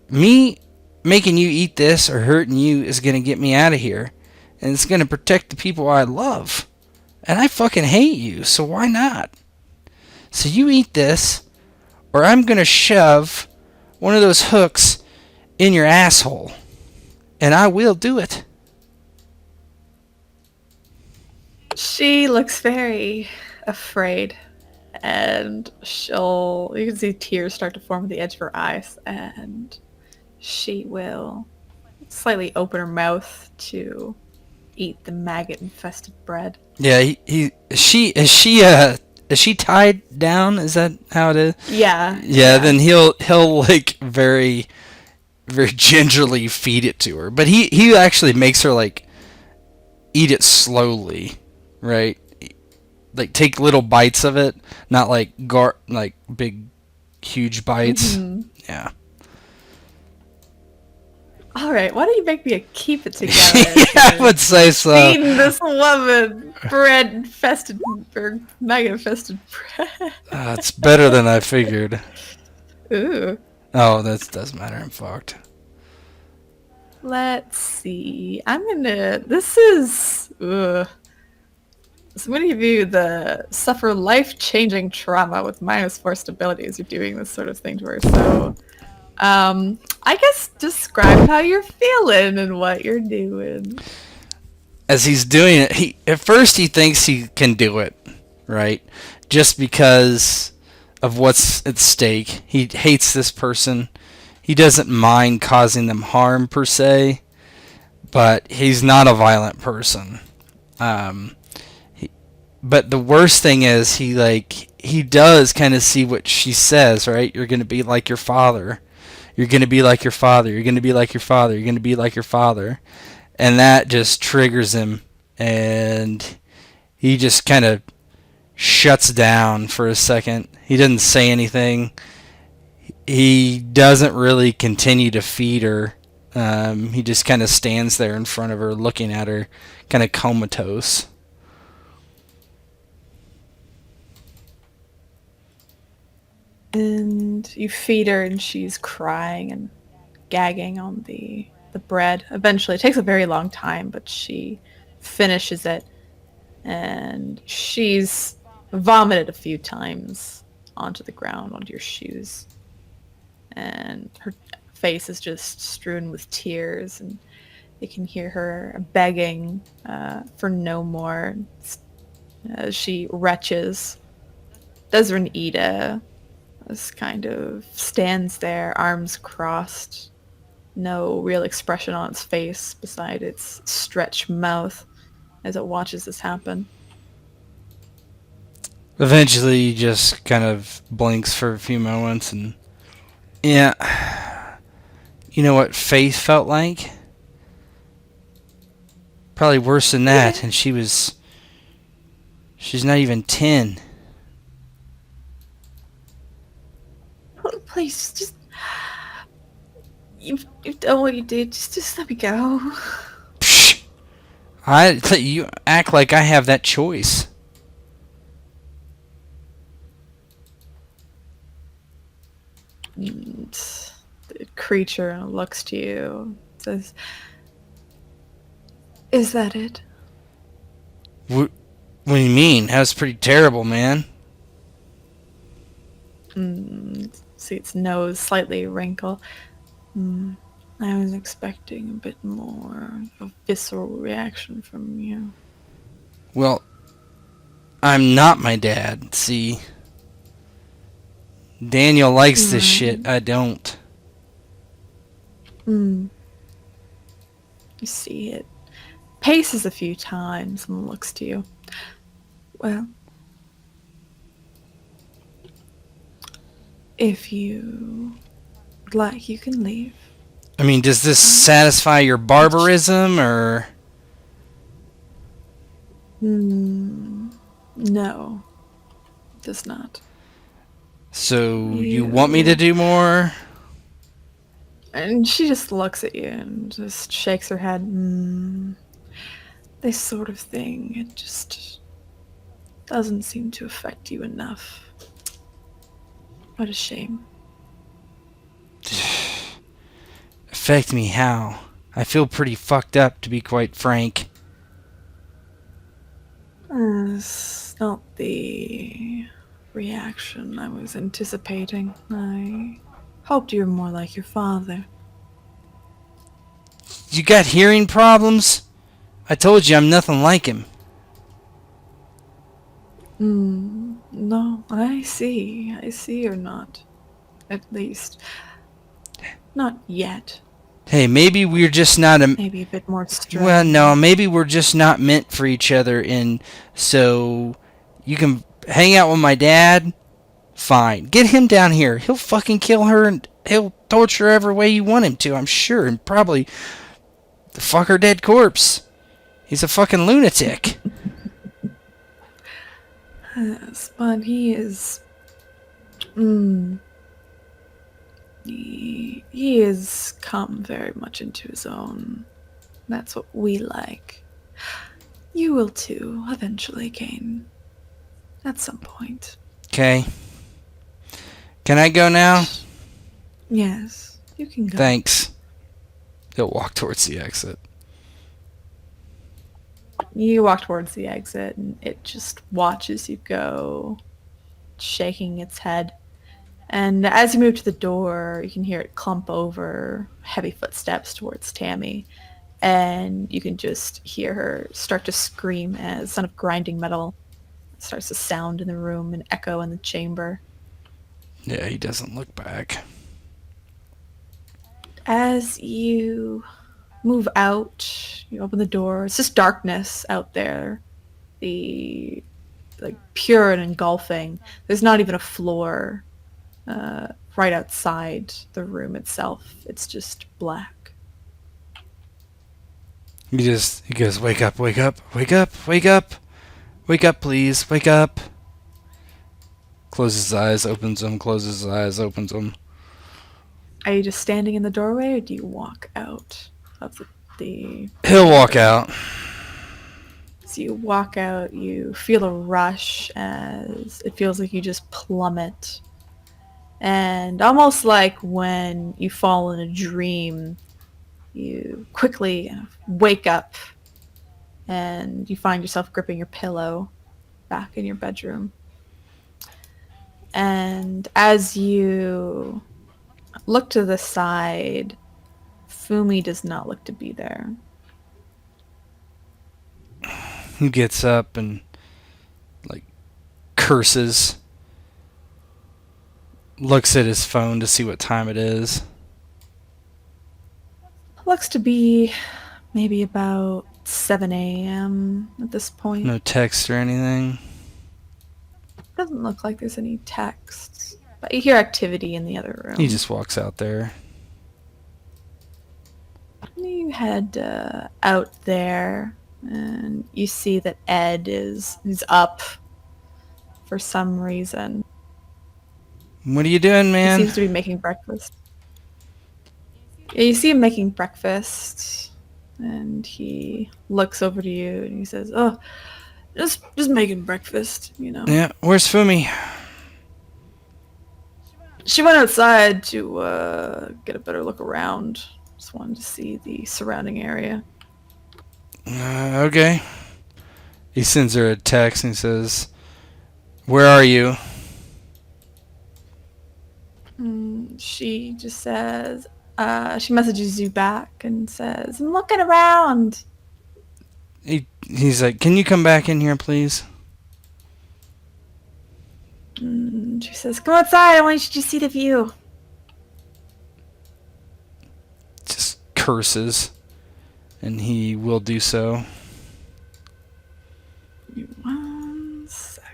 Me making you eat this or hurting you is gonna get me out of here. And it's gonna protect the people I love. And I fucking hate you, so why not? So you eat this, or I'm gonna shove one of those hooks in your asshole. And I will do it. She looks very afraid. And you can see tears start to form at the edge of her eyes. And she will slightly open her mouth to eat the maggot-infested bread. Yeah, is she tied down? Is that how it is? Yeah, Yeah, yeah. then he'll like very gingerly feed it to her. But he actually makes her like eat it slowly, right? Like take little bites of it, not like like big huge bites. Hmm. Yeah. All right, why don't you make me a keep it together Yeah, I for would say so. feeding this woman bread infested or maggot infested bread? It's better than I figured. Ooh. Oh, that doesn't matter. I'm fucked. Let's see. This is. Ugh. So many of you the suffer life-changing trauma with -4 stability as you're doing this sort of thing to her. So, I guess describe how you're feeling and what you're doing. As he's doing it, he at first he thinks he can do it, right? Just because of what's at stake. He hates this person. He doesn't mind causing them harm per se, but he's not a violent person. Um, but the worst thing is he does kind of see what she says, right? You're gonna be like your father. You're gonna be like your father. You're gonna be like your father. You're gonna be like your father, and that just triggers him, and he just kind of shuts down for a second. He doesn't say anything. He doesn't really continue to feed her. He just kind of stands there in front of her, looking at her, kind of comatose. And you feed her, and she's crying and gagging on the bread. Eventually, it takes a very long time, but she finishes it, and she's vomited a few times onto the ground, onto your shoes, and her face is just strewn with tears, and you can hear her begging for no more as she retches. Desranita just kind of stands there, arms crossed, no real expression on its face beside its stretched mouth as it watches this happen. Eventually, he just kind of blinks for a few moments, and yeah, you know what Faith felt like? Probably worse than that, Yeah. and she's not even 10. Oh, please, just you've done what you did. Just let me go. Psh, you act like I have that choice. And the creature looks to you, says, "Is that it?" What do you mean? That was pretty terrible, man. See its nose slightly wrinkle. I was expecting a bit more of a visceral reaction from you. Well, I'm not my dad, see? Daniel likes this shit. Right. I don't. You see it paces a few times and looks to you. Well, if you would like, you can leave. I mean, does this satisfy your barbarism, or... No, it does not. So, you want me to do more? And she just looks at you and just shakes her head. This sort of thing, it just doesn't seem to affect you enough. What a shame. Affect me how? I feel pretty fucked up, to be quite frank. It's not the reaction I was anticipating. I hoped you were more like your father. You got hearing problems? I told you I'm nothing like him. No, I see. I see you're not. At least, not yet. Hey, maybe we're just not a. maybe a bit more Well, no, strange. maybe we're just not meant for each other, and so you can hang out with my dad. Fine. Get him down here. He'll fucking kill her and he'll torture her every way you want him to, I'm sure, and probably fuck her dead corpse. He's a fucking lunatic. Yes, but he is. Mm, he has come very much into his own. That's what we like. You will too, eventually, Kane. At some point. Okay. Can I go now? Yes, you can go. Thanks. He'll walk towards the exit. You walk towards the exit, and it just watches you go, shaking its head. And as you move to the door, you can hear it clump over heavy footsteps towards Tammy. And you can just hear her start to scream as the sound of grinding metal starts to sound in the room and echo in the chamber. Yeah, he doesn't look back. As you move out, you open the door. It's just darkness out there. The like pure and engulfing. There's not even a floor right outside the room itself. It's just black. He goes, wake up, wake up, wake up, wake up, wake up, please, wake up. Closes his eyes, opens them, closes his eyes, opens them. Are you just standing in the doorway, or do you walk out of the He'll walk chamber? out. As you walk out, you feel a rush as it feels like you just plummet. And almost like when you fall in a dream, you quickly wake up and you find yourself gripping your pillow back in your bedroom. And as you look to the side, Fumi does not look to be there. He gets up and, like, curses. Looks at his phone to see what time it is. Looks to be maybe about 7 a.m. at this point. No text or anything. Doesn't look like there's any texts, but you hear activity in the other room. He just walks out there. You head out there, and you see that Ed is up for some reason. What are you doing, He man? seems to be making breakfast. Yeah, you see him making breakfast, and he looks over to you and he says, "Oh, just making breakfast, you know." Yeah, where's Fumi? She went outside to get a better look around. Just wanted to see the surrounding area. Okay. He sends her a text and he says, where are you? She just says, she messages you back and says, "I'm looking around." He's like, can you come back in here, please? She says, "Come outside. I want you to see the view." Just curses. And he will do so. Give me 1 sec.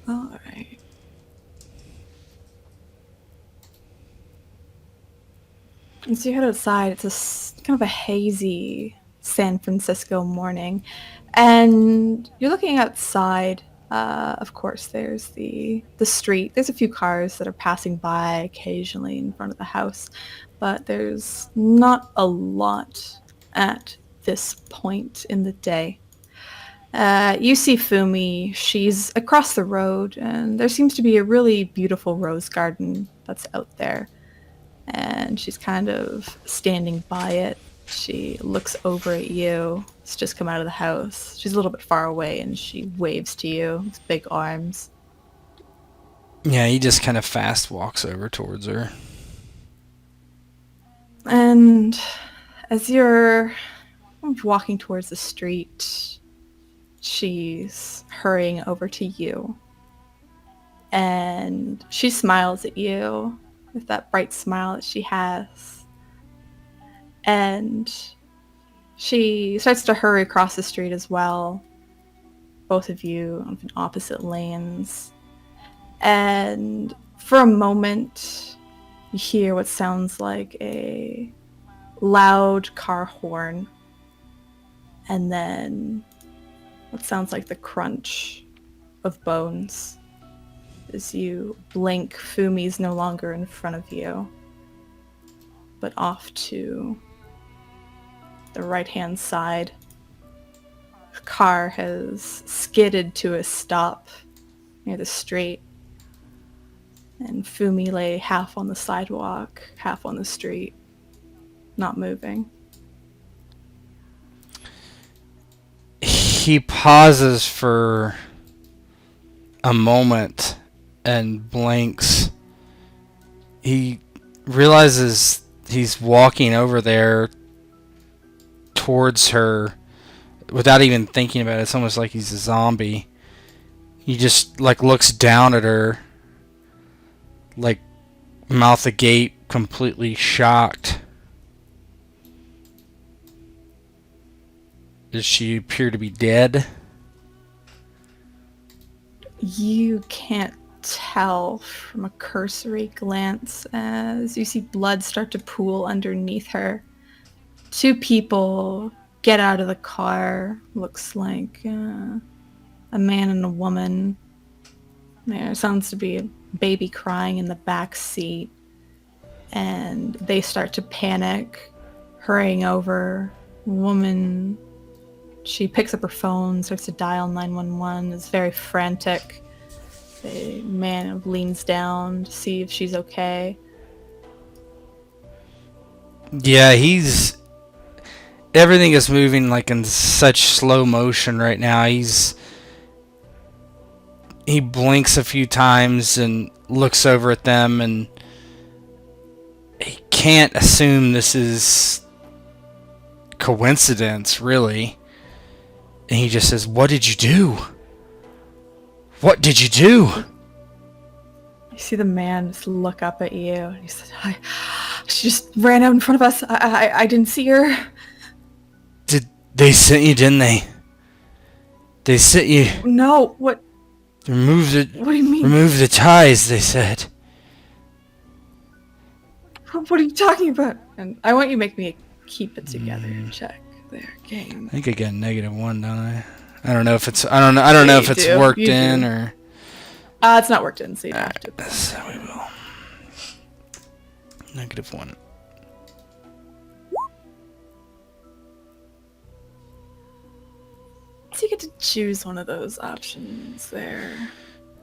All right. And so you head outside. It's kind of a hazy San Francisco morning, and you're looking outside. Of course, there's the street. There's a few cars that are passing by occasionally in front of the house, but there's not a lot at this point in the day. You see Fumi. She's across the road, and there seems to be a really beautiful rose garden that's out there. and she's kind of standing by it. She looks over at you. It's just come out of the house. She's a little bit far away, and she waves to you with big arms. Yeah, he just kind of fast walks over towards her. And as you're walking towards the street, she's hurrying over to you. And she smiles at you with that bright smile that she has. And she starts to hurry across the street as well. Both of you on opposite lanes. And for a moment, you hear what sounds like a loud car horn. And then what sounds like the crunch of bones. As you blink, Fumi's no longer in front of you, but off to the right-hand side. The car has skidded to a stop near the street, and Fumi lay half on the sidewalk, half on the street, not moving. He pauses for a moment and blinks. He realizes he's walking over there towards her without even thinking about it. It's almost like he's a zombie. He just looks down at her, mouth agape, completely shocked. Does she appear to be dead? You can't tell from a cursory glance as you see blood start to pool underneath her. Two people get out of the car. Looks like a man and a woman. There sounds to be a baby crying in the back seat. And they start to panic, hurrying over. Woman, she picks up her phone, starts to dial 911, is very frantic. The man leans down to see if she's okay. Yeah, everything is moving in such slow motion right now. He blinks a few times and looks over at them, and he can't assume this is coincidence, really. And he just says, "What did you do? What did you do?" You see the man just look up at you, and he said, she just ran out in front of us. I didn't see her. They sent you, didn't they? They sent you. No, what? What do you mean? Remove the ties, they said. What are you talking about? And I want you to make me a keep it together check their game. I think I got -1, don't I? I don't know if it's. I don't know if it's worked in or. It's not worked in, so you have to. So we will. -1. So you get to choose one of those options there.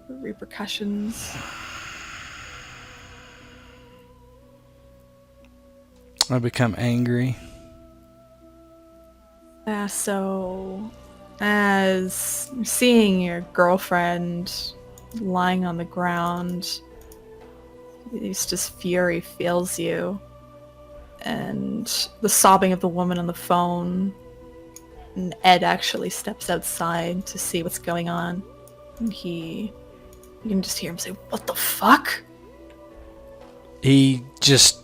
The repercussions. I become angry. So, as seeing your girlfriend lying on the ground, it's just fury fills you. And the sobbing of the woman on the phone. And Ed actually steps outside to see what's going on. And you can just hear him say, "What the fuck?" He just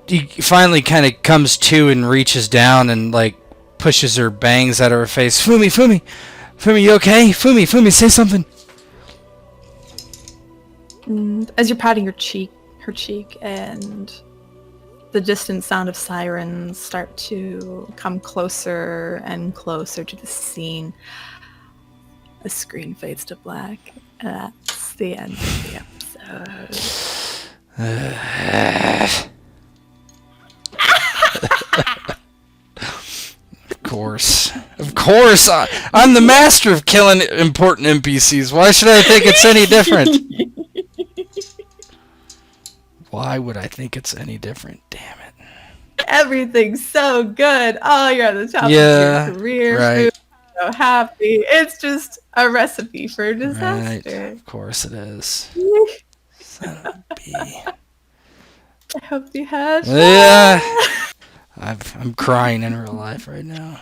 he finally kind of comes to and reaches down and pushes her bangs out of her face. Fumi, you okay? Fumi, say something. And as you're patting her cheek, and the distant sound of sirens start to come closer and closer to the scene, the screen fades to black. That's the end of the episode. Of course. I'm the master of killing important NPCs. Why should I think it's any different? Why would I think it's any different? Damn it. Everything's so good. Oh, you're at the top of Yeah, your career. right, Food, so happy. It's just a recipe for right. disaster. Of course it is. I Son of a bee. hope you had Yeah, fun. I'm crying in real life right now.